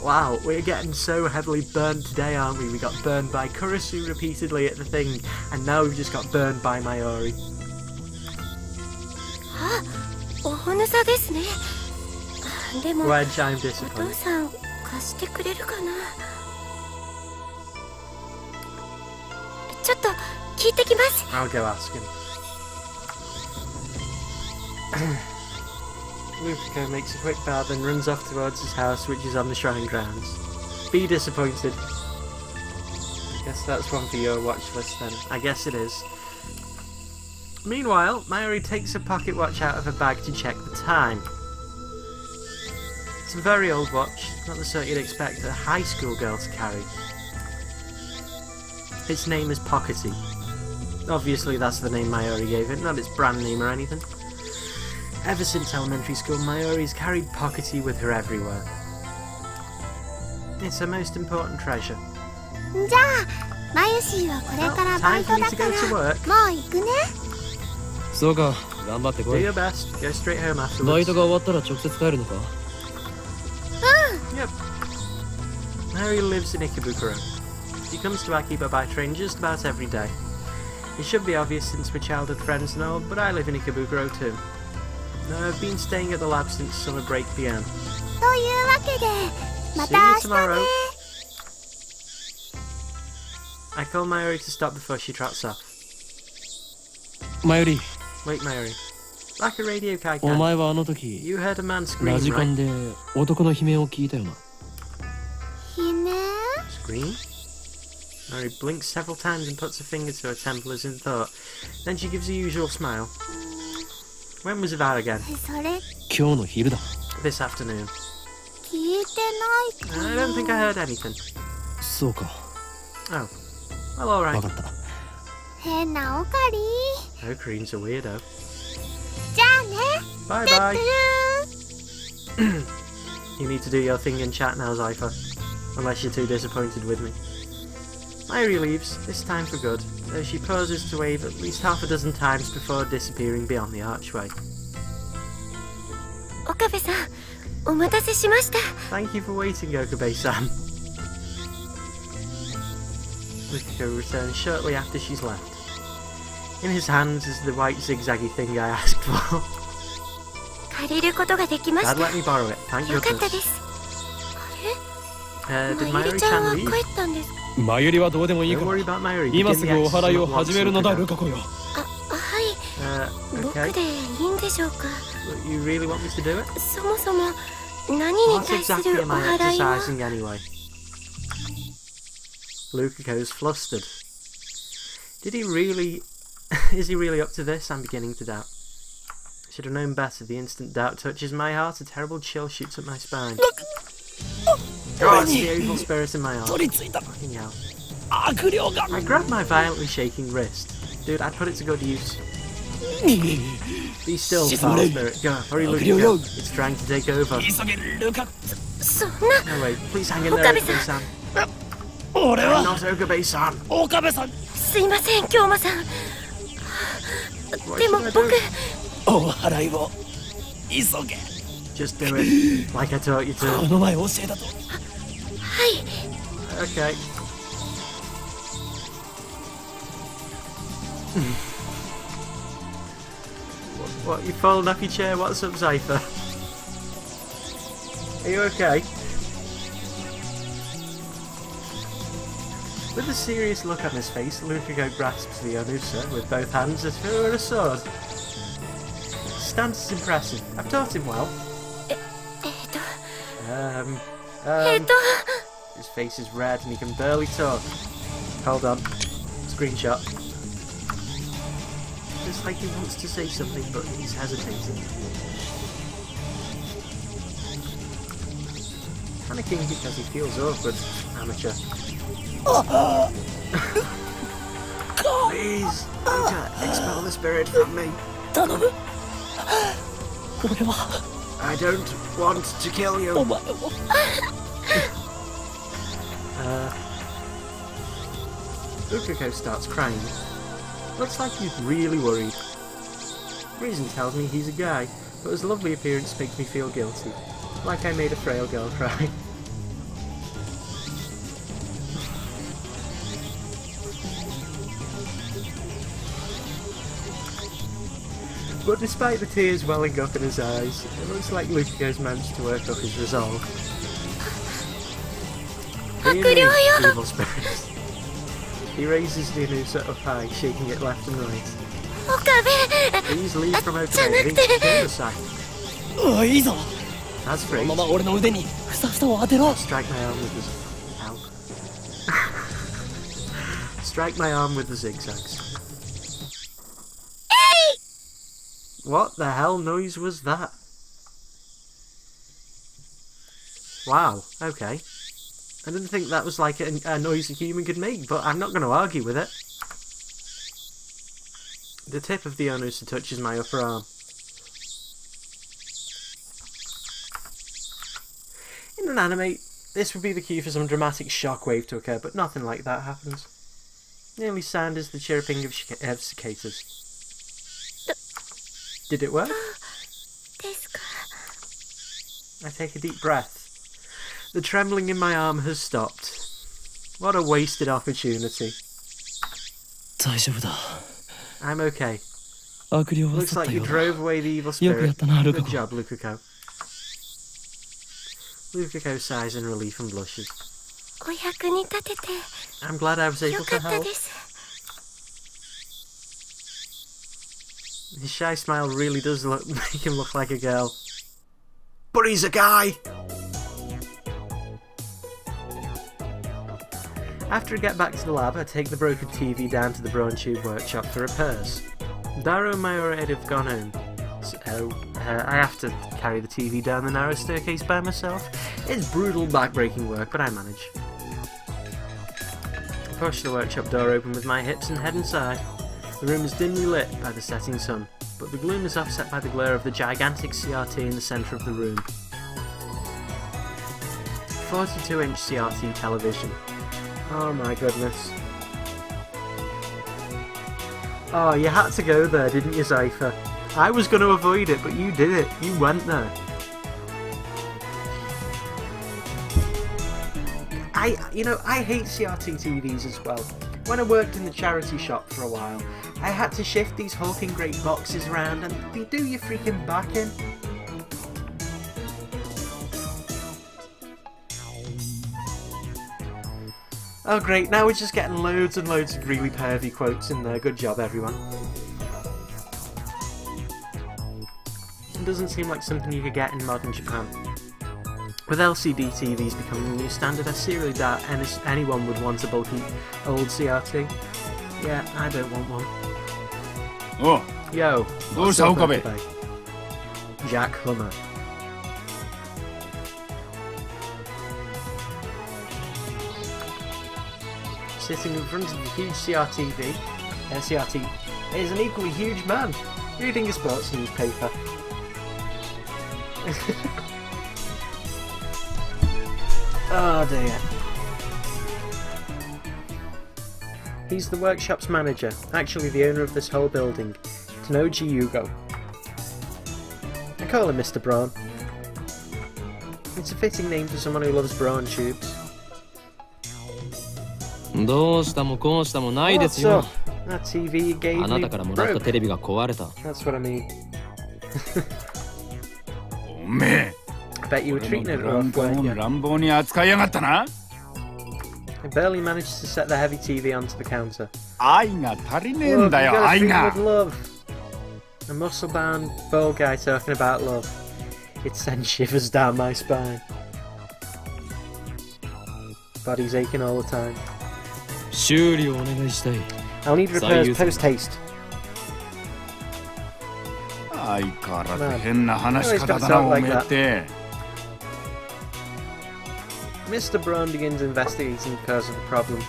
Wow, we're getting so heavily burned today, aren't we? We got burned by Kurisu repeatedly at the thing, and now we've just got burned by Mayuri. あおほぬさですねでも Wedge, I'm お父 disappointed. さん貸してくれるかなちょっと聞いてきます I'll go ask him. Lukako makes a quick bow, then runs off towards his house, which is on the shrine grounds. Be disappointed. I guess that's one for your watch list then. I guess it is. Meanwhile, Mayuri takes a pocket watch out of her bag to check the time. It's a very old watch, not the sort you'd expect a high school girl to carry. Its name is Pockety. Obviously that's the name Mayuri gave it, not its brand name or anything. Ever since elementary school, Mayuri's carried Pockety with her everywhere. It's her most important treasure. じゃあマユシーはこれからバイトだから Time for me to go to work. もう行くねそうか頑張って Do こい your best. Go straight home バイ afterwards. トが終わったら直接帰るのか Yep. Mayuri lives in Ikebukuro. She comes to Akiba by train just about every day. It should be obvious since we're childhood friends and all, but I live in Ikebukuro too. I've been staying at the lab since summer break began. というわけでま See た you 明日 tomorrow. ね I call Mayuri to stop before she trots off. 前より Wait, Mayuri. Like a radio お Kaikan. 前はあの時 You heard a man ラ scream, ジコン right? で男の悲鳴を聞いたよな悲鳴 Scream? Mayuri blinks several times and puts a finger to her temple as in thought. Then she gives the usual smile. When was that again? それ今日の昼だ This afternoon. 聞いてないか I な don't think I heard anything. そうか Oh. Well, 分 alright. かった変なおかり Okarin's a weirdo. じゃあね Bye トゥ bye. ルー You need to do your thing in chat now, Zypher. Unless you're too disappointed with me. Mayuri leaves, this time for good, though she pauses to wave at least half a dozen times before disappearing beyond the archway. 岡部さんお待たせしました Thank you for waiting, Okabe-san. Lukako returns shortly after she's left. In his hands is the white zigzaggy thing I asked for. 借りることができまし Dad た let me borrow it, thank よかった goodness. ですあ Did れまゆりちゃん Mayuri-chan は leave? 帰ったんです前よりはどうでもいい Don't か worry ら about Mayuri. 今 Begin す the ぐお祓い exorcism を at once, 始めるのだ Lukako. ルカ子よはい 僕 Okay. でいいんでしょうか You really want me to do it? そもそも何に What 対す exactly るお am I 祓いは exercising anyway? Lukako's flustered. Did he really... Is he really up to this? I'm beginning to doubt. Should have known better. The instant doubt touches my heart, a terrible chill shoots up my spine. Oh, it's the evil spirit in my heart. Fucking hell. I grabbed my violently shaking wrist. Dude, I'd put it to good use. Be still, foul spirit. Go, hurry, Luke. Go. It's trying to take over. No, wait. Please hang in there, Okabe-san. I'm not Okabe-san. すいません、京馬さん。でも僕。お払いを急げ。 Just do it, like I taught you to. この前教えたと。はい。Okay. What, you've fallen off your chair? What's up, Zypher? Are you okay? With a serious look on his face, Lukaku grasps the Onusa with both hands as if it were a sword. His stance is impressive. I've taught him well. His face is red and he can barely talk. Hold on. Screenshot. It's like he wants to say something, but he's hesitating. Panicking because he feels awkward. Amateur. Please, Peter, expel the spirit from me. I don't want to kill you. Lukaku starts crying. Looks like he's really worried. Reason tells me he's a guy, but his lovely appearance makes me feel guilty. Like I made a frail girl cry. But despite the tears welling up in his eyes, it looks like Lukaku's managed to work up his resolve. Evil spirit. He raises the Anusa up high, shaking it left and right. Please leave from Okabe. That's free. Strike my arm with the... Ow. Strike my arm with the zigzags. What the hell noise was that? Wow, okay. I didn't think that was like a noise a human could make, but I'm not going to argue with it. The tip of the Onusa touches my upper arm. In an anime, this would be the cue for some dramatic shockwave to occur, but nothing like that happens. Nearly sound as the chirping of cicadas. Did it work? I take a deep breath. The trembling in my arm has stopped. What a wasted opportunity. I'm okay. Looks like you drove away the evil spirit. Good job, Lukaku. Lukaku sighs in relief and blushes. I'm glad I was able to help. His shy smile really does make him look like a girl. But he's a guy! After I get back to the lab, I take the broken TV down to the Brawn Tube workshop for repairs. Daro and Mayura have gone home, so I have to carry the TV down the narrow staircase by myself. It's brutal back-breaking work, but I manage. I push the workshop door open with my hips and head inside. The room is dimly lit by the setting sun, but the gloom is offset by the glare of the gigantic CRT in the centre of the room. 42-inch CRT television. Oh my goodness. Oh, you had to go there, didn't you, Zypher? I was going to avoid it, but you did it. You went there. I hate CRT TVs as well. When I worked in the charity shop for a while, I had to shift these hulking great boxes around and they do your freaking back in. Oh great, now we're just getting loads and loads of really pervy quotes in there. Good job, everyone. It doesn't seem like something you could get in modern Japan. With LCD TVs becoming the new standard, I seriously doubt anyone would want a bulky old CRT. Yeah, I don't want one. おう Yo. どうした岡部 Jack Hummer. Sitting in front of a huge CRTV. CRT is an equally huge man reading a sports newspaper. Oh dear. He's the workshop's manager, actually the owner of this whole building, Tanoji Yugo. I call him Mr. Braun. It's a fitting name for someone who loves brawn tubes. どうしたもこうしたもないです What's よ up? That TV you gave あな me たからもらった broke. テレビが壊れた That's what I mean. おめえ I bet you were 俺 treating の it ブラン rough, コ weren't を you? 乱暴に扱いやがったな I barely managed to set the heavy TV onto the counter. 愛が足りねえ Look, ん you だよ gotta 愛 treat が with love. A muscle-bound, bald guy talking about love. It sends shivers down my spine. Body's aching all the time. 修理をお願いしたい I'll need repairs Sayus. post-haste. 相変わらず変な話し方だ Always な gotta お talk め like えって Mr. Braun begins investigating the cause of the problem.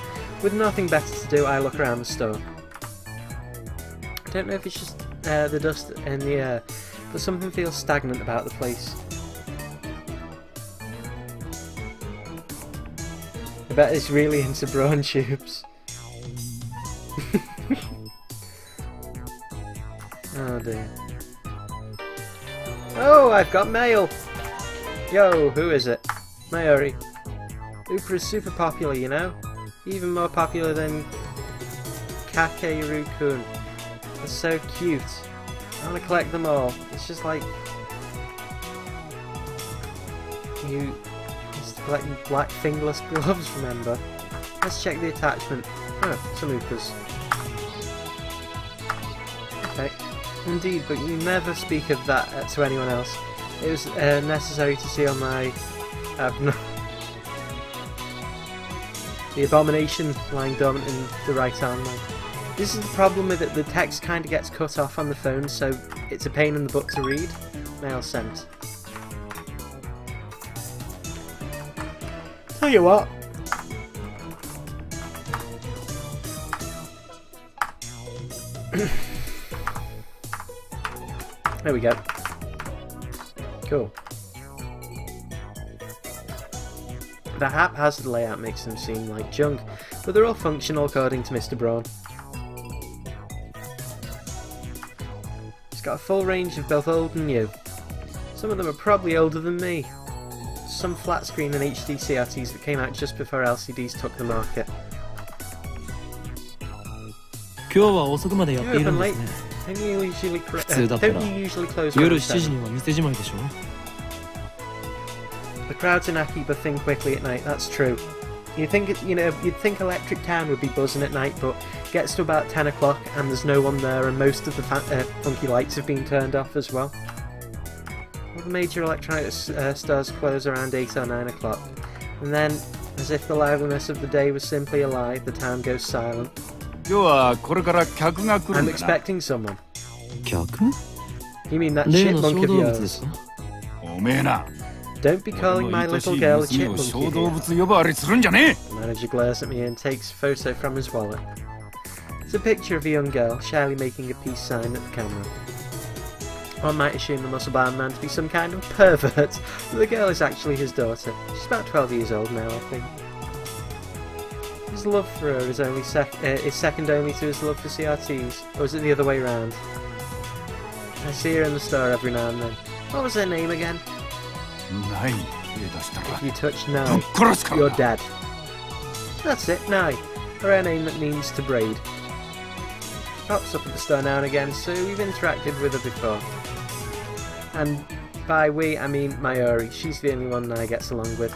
With nothing better to do, I look around the store. I don't know if it's just the dust in the air, but something feels stagnant about the place. I bet it's really into brawn tubes. Oh dear. Oh, I've got mail! Yo, who is it? Mayuri. Upa is super popular, you know? Even more popular than Kakeru-kun. They're so cute. I want to collect them all. It's just like... You used to collect black fingerless gloves, remember? Let's check the attachment. Oh, some Upas. Okay. Indeed, but you never speak of that to anyone else. It was necessary to see on my... the abomination lying dormant in the right arm line. This is the problem with it, the text kind of gets cut off on the phone, so it's a pain in the butt to read. Mail sent. Tell you what. There we go. Cool. The haphazard layout makes them seem like junk, but they're all functional according to Mr. Braun. It's got a full range of both old and new. Some of them are probably older than me. Some flat screen and HD CRTs that came out just before LCDs took the market. 今日は遅くまでやっているん You're で open すね late. Don't you usually, 普通だったら don't you usually close 夜 around 7時 7? には店じまいでしょ The crowds in Akiba think quickly at night. That's true. You'd think Electric Town would be buzzing at night, but it gets to about 10 o'clock and there's no one there, and most of the funky lights have been turned off as well. All the major electronic stores close around 8 or 9 o'clock, and then, as if the liveliness of the day was simply a lie, the town goes silent. 今日はこれから客が来る I'm んだな expecting someone. 客 You mean that 例の chipmunk 小 of 動物です yours? か おめえな Don't be 俺 calling の my 愛し little い girl a 娘を chipmunk, 小 you 動 hear? 物呼ばわりするんじゃね The manager glares at me and takes a photo from his wallet. It's a picture of a young girl, shyly making a peace sign at the camera. One might assume the muscle-bound man to be some kind of pervert, but the girl is actually his daughter. She's about 12 years old now, I think. His love for her is only is second only to his love for CRTs, or is it the other way round? I see her in the store every now and then. What was her name again? えない手出したら If you touch ぶ Nai, っ殺すから you're な dead. That's it, Nai. A rare name that means to braid. Pops up at the store now and again, so we've interacted with her before. And by we, I mean Mayuri. She's the only one Nai gets along with.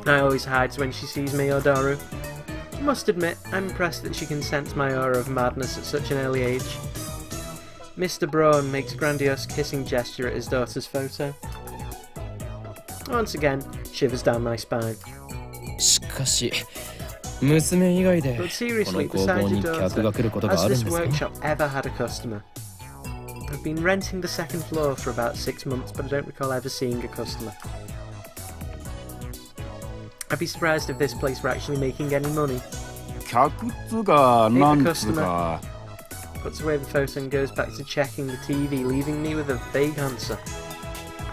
Nai always hides when she sees me or Doru. I must admit, I'm impressed that she can sense my aura of madness at such an early age. Mr. Braun makes a grandiose kissing gesture at his daughter's photo. Once again, shivers down my spine. しかし娘以外で But こ seriously, の工 besides 房 your に客が来ること daughter, が has あるん this ですか？ workshop ever had a customer? I've been renting the second floor for about 6 months, but I don't recall ever seeing a customer. I'd be surprised if this place were actually making any money. 客っつうかなんつうか Puts away the photo and goes back to checking the TV, leaving me with a vague answer.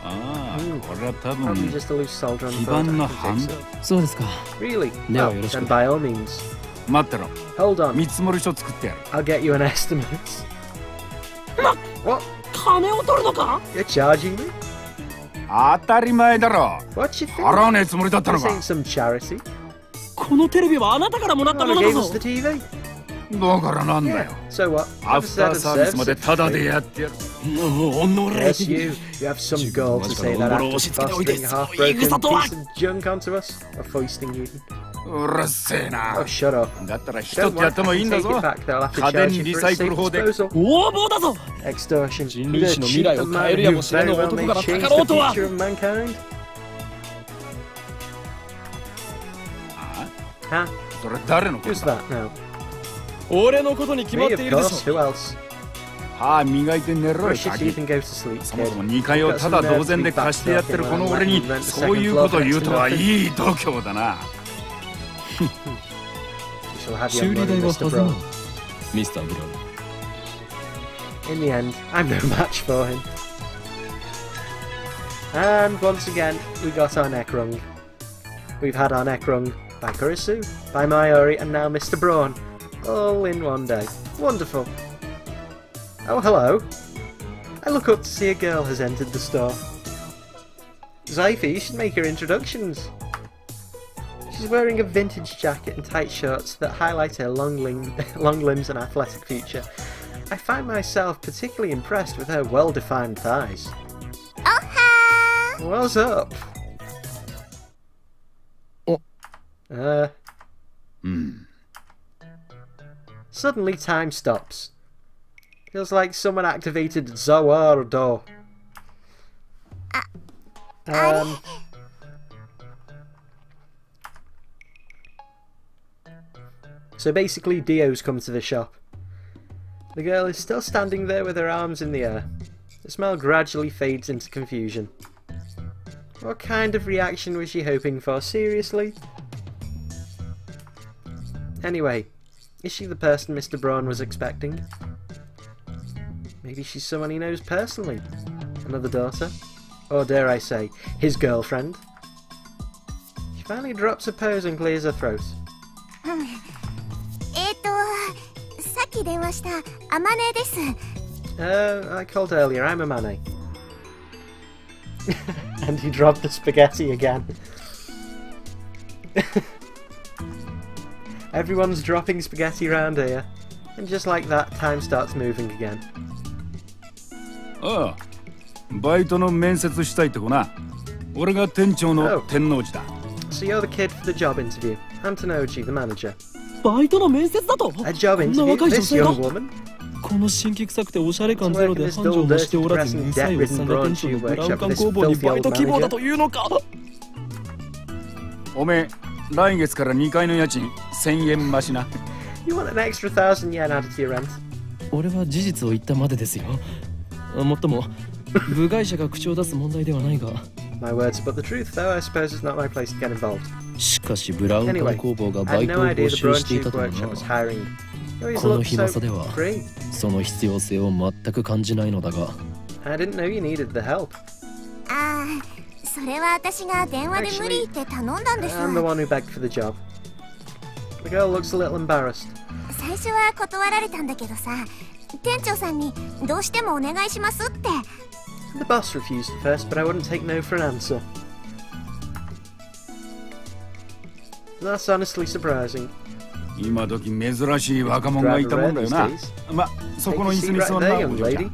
ああ、これは多 Probably 分 just a loose solder on 基 the 盤 board. の I 半 can take 分 so. そうですか。 Really? Yeah, Well, you're then by all means. 待ってろ Hold on. 見積もり書作ってやる I'll get you an estimate. What? 金を取るのか？ You're charging me? 当たり前だろ What you think? 払わねえつもりだったの This か ain't some charity. このテレビはあなたからもらったも Well, の I だ gave ぞ us。the TV. だからなんだ Yeah. よ So what? アフター I've サービス said まで service タダ for で free. やってやる Yes, you. You have some gall to say that after fostering a half-broken piece of junk onto us. Or foisting you. うるせえな Oh, shut up. だったら一 Don't つや worry, ってもいい I ん can だ take ぞ it back. They'll have to 家 charge 電 you リ for サ its イクル safe 法で disposal. 横暴だぞ。 Extortion. 人 You're 類 gonna 史の未 cheat 来 the を変 man えるや who もしれ very ぬ well 男 may から change かかろう the とは。 future of mankind. あ Huh? それ誰のこと Who's だ that now? 俺のことに決ま Me, ってい of るでし course. ょ。 Who else? 歯磨いて寝ろよ Brush your ガキ teeth and go to sleep, そも kid. そも2階をただ同然で貸してやってるこの俺にそういうこと言うとはいい度胸だな We shall have 修 your 理 money, 代は Mr. はずな Braun. ミスター・ブラウン。 In the end, I'm no match for him. And once again, we got our neck wrung. We've had our neck wrung by Kurisu, by Mayuri, and now Mr. Braun. All in one day. Wonderful. Oh, hello. I look up to see a girl has entered the store. Zyphy, you should make her introductions. She's wearing a vintage jacket and tight shorts that highlight her long limbs and athletic feature. I find myself particularly impressed with her well-defined thighs. What's up? Oh. Suddenly time stops. Feels like someone activated Zawardo. So basically Dio's come to the shop. The girl is still standing there with her arms in the air. The smile gradually fades into confusion. What kind of reaction was she hoping for? Seriously? Anyway, is she the person Mr. Braun was expecting? Maybe she's someone he knows personally. Another daughter? Or dare I say, his girlfriend? She finally drops a pose and clears her throat. さっき電話したアマネです。 I called earlier, I'm a Mane. And he dropped the spaghetti again. Everyone's dropping spaghetti around here. And just like that, time starts moving again. ああバイトの面接したいって子な俺が店長の天王寺だ So you're the kid for the job interview. Antonoji, the manager. バイトの面接だと？ A job こんな interview? 若い女 This 性が young woman? この新規臭くておしゃれ感ゼロで繁盛もしておらずにさいおっさんが店長のブラウン管工房にバイト希望だというのか？おめえ来月から2階の家賃1000円増しな You want an extra 1,000 yen added to your rent? 俺は事実を言ったまでですよ。もっとも部外者が口を出す問題ではないが My words are but the truth, though I suppose it's not my place to get involved. しかしブラウン管工房が I バ had イト no を idea 募 the 集 Braun していた Tube とは Workshop was な。 hiring. You always この looked 暇さ so では free. その必要性を全く感じないのだが I didn't know you needed the help. ああ、それは私が電話で無理って頼んだんです。 I'm the one who begged for the job. The girl looks a little embarrassed. 最初は断られたんだけどさ、店長さんにどうしてもお願いしますって。 The boss refused at first, but I wouldn't take no for an answer. That's honestly surprising. 今時珍しい若者がいたもんだよなまそ Take この a 椅子 seat に right 座んな there, お young 嬢ちゃ lady.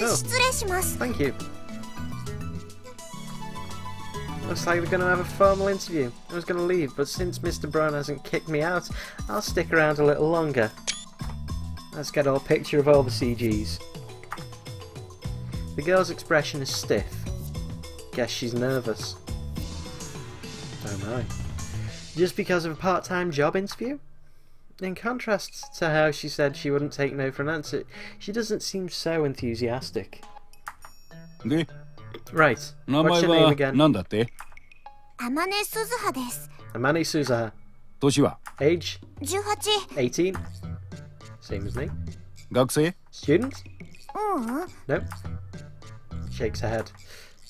ん 失礼します。 Thank you. Looks like we're going to have a formal interview. I was going to leave, but since Mr. Braun hasn't kicked me out, I'll stick around a little longer. Let's get a picture of all the CGs. The girl's expression is stiff. Guess she's nervous. Oh my. Just because of a part-time job interview? In contrast to how she said she wouldn't take no for an answer, she doesn't seem so enthusiastic. で、 Right. 名 What's 前 your name は again? 何だって？ Amane Suzuha です。 Amane Suzuha. 年は？ Age? 18。 18. Same as me. 学生？ Student? ううん。No. Shakes her head.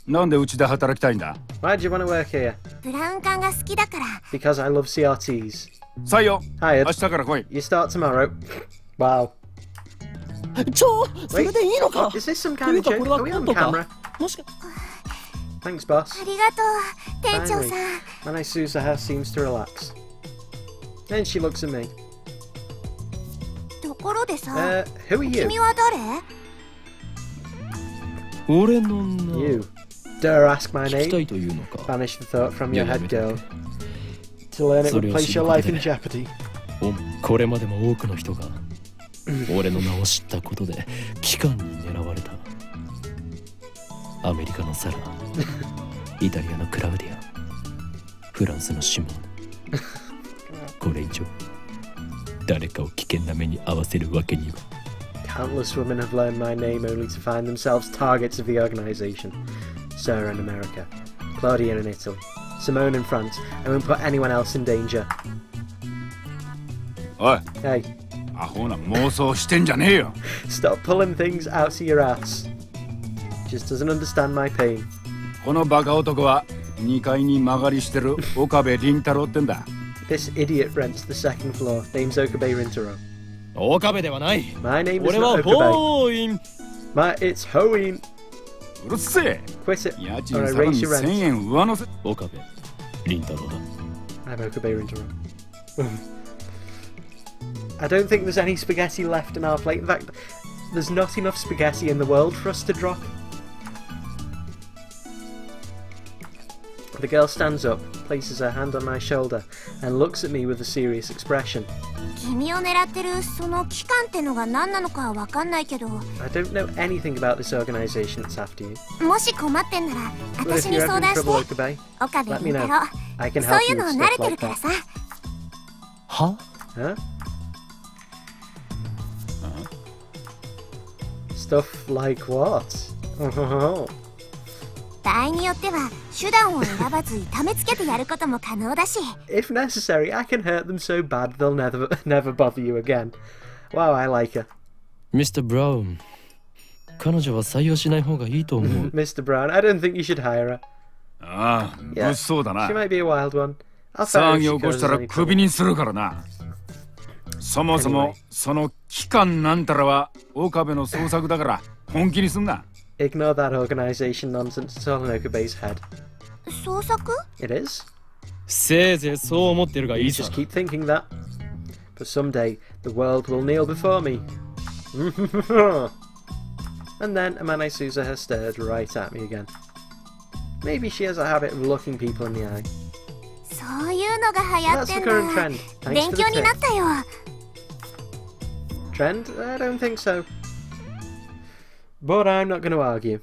なんでうちで働きたいんだ？ Why do you want to work here? ブラウン管が好きだから。 Because I love CRTs. 採用。 Hired. 明日から来い。 You start tomorrow. Wow. それでいいのか Is this some kind of joke? Are we on camera? もしか Thanks, boss. ありがとう、店長さん。 Amane Suzuha seems to relax. Then she looks at me. ところでさ、 Who are you? 君は誰？俺の名 You. Dare ask my 聞きた name? いというのか Banish the thought from your いや head, やめて girl. To learn it そ would れを place 知る your こと life で in jeopardy. これまでも多くの人が俺の名を知ったことで機関に狙われた。アメリカのサラ、イタリアのクラウディア、フランスのシモーヌ。これ以上誰かを危険な目に遭わせるわけには。 Countless women have learned my name only to find themselves targets of the organization. Sarah in America, Claudia in Italy, Simone in France. I won't put anyone else in danger. おい、 Hey, アホな妄想してんじゃねえよ。 stop pulling things out of your ass. Just doesn't understand my pain. このバカ男は2階に間借りしてる岡部倫太郎ってんだ。 This idiot rents the second floor. Name's Okabe Rintaro. 岡部ではない。 My name is 俺は not Okabe. ボーイン。 It's Hoeen. うるせえ。 Quit it 家 or 賃 I さら raise に your 1000 rent. 円上乗せ。岡部倫太郎だ。 I'm Okabe Rintaro. I don't think there's any spaghetti left in our plate. In fact, there's not enough spaghetti in the world for us to drop. The girl stands up, places her hand on my shoulder, and looks at me with a serious expression. 君を狙ってるその機関ってのが何なのかはわかんないけど、 I don't know anything about this organization that's after you. もし困ってんなら But if 私に you're 相 having 談し trouble, て。 Okabe, 岡部 let me 倫 know. 太郎。 I can そう help い you うの with 慣れ stuff てる like から that. さ。は Huh? Stuff like what? 場合によっては手段を選ばず痛めつけてやることも可能だし。 If necessary, I can hurt them so bad they'll never bother you again. Wow, I like her. ミスター・ブラウン、彼女は採用しない方がいいと思う。 Mr. Brown, I don't think you should hire her. ああ、 Yeah, 物騒だな she。might be a wild one. I'll fire her 騒 if ぎ she 起こした causes ら any クビ trouble. にするからな。そもそも Anyway. その機関なんたらは岡部の創作だから本気にすんな。 Ignore that organization nonsense. It's all in Okabe's head. 創作？ It is. せいぜいそう思ってるがい You いさ just。keep thinking that. But someday, the world will kneel before me. And then Amane Suzuha stared right at me again. Maybe she has a habit of looking people in the eye. そういうのが流行っ That's て the ん current だ。 trend. Thanks 勉 for the 強になっ tip. たよ。 Trend? I don't think so. But I'm not going to argue.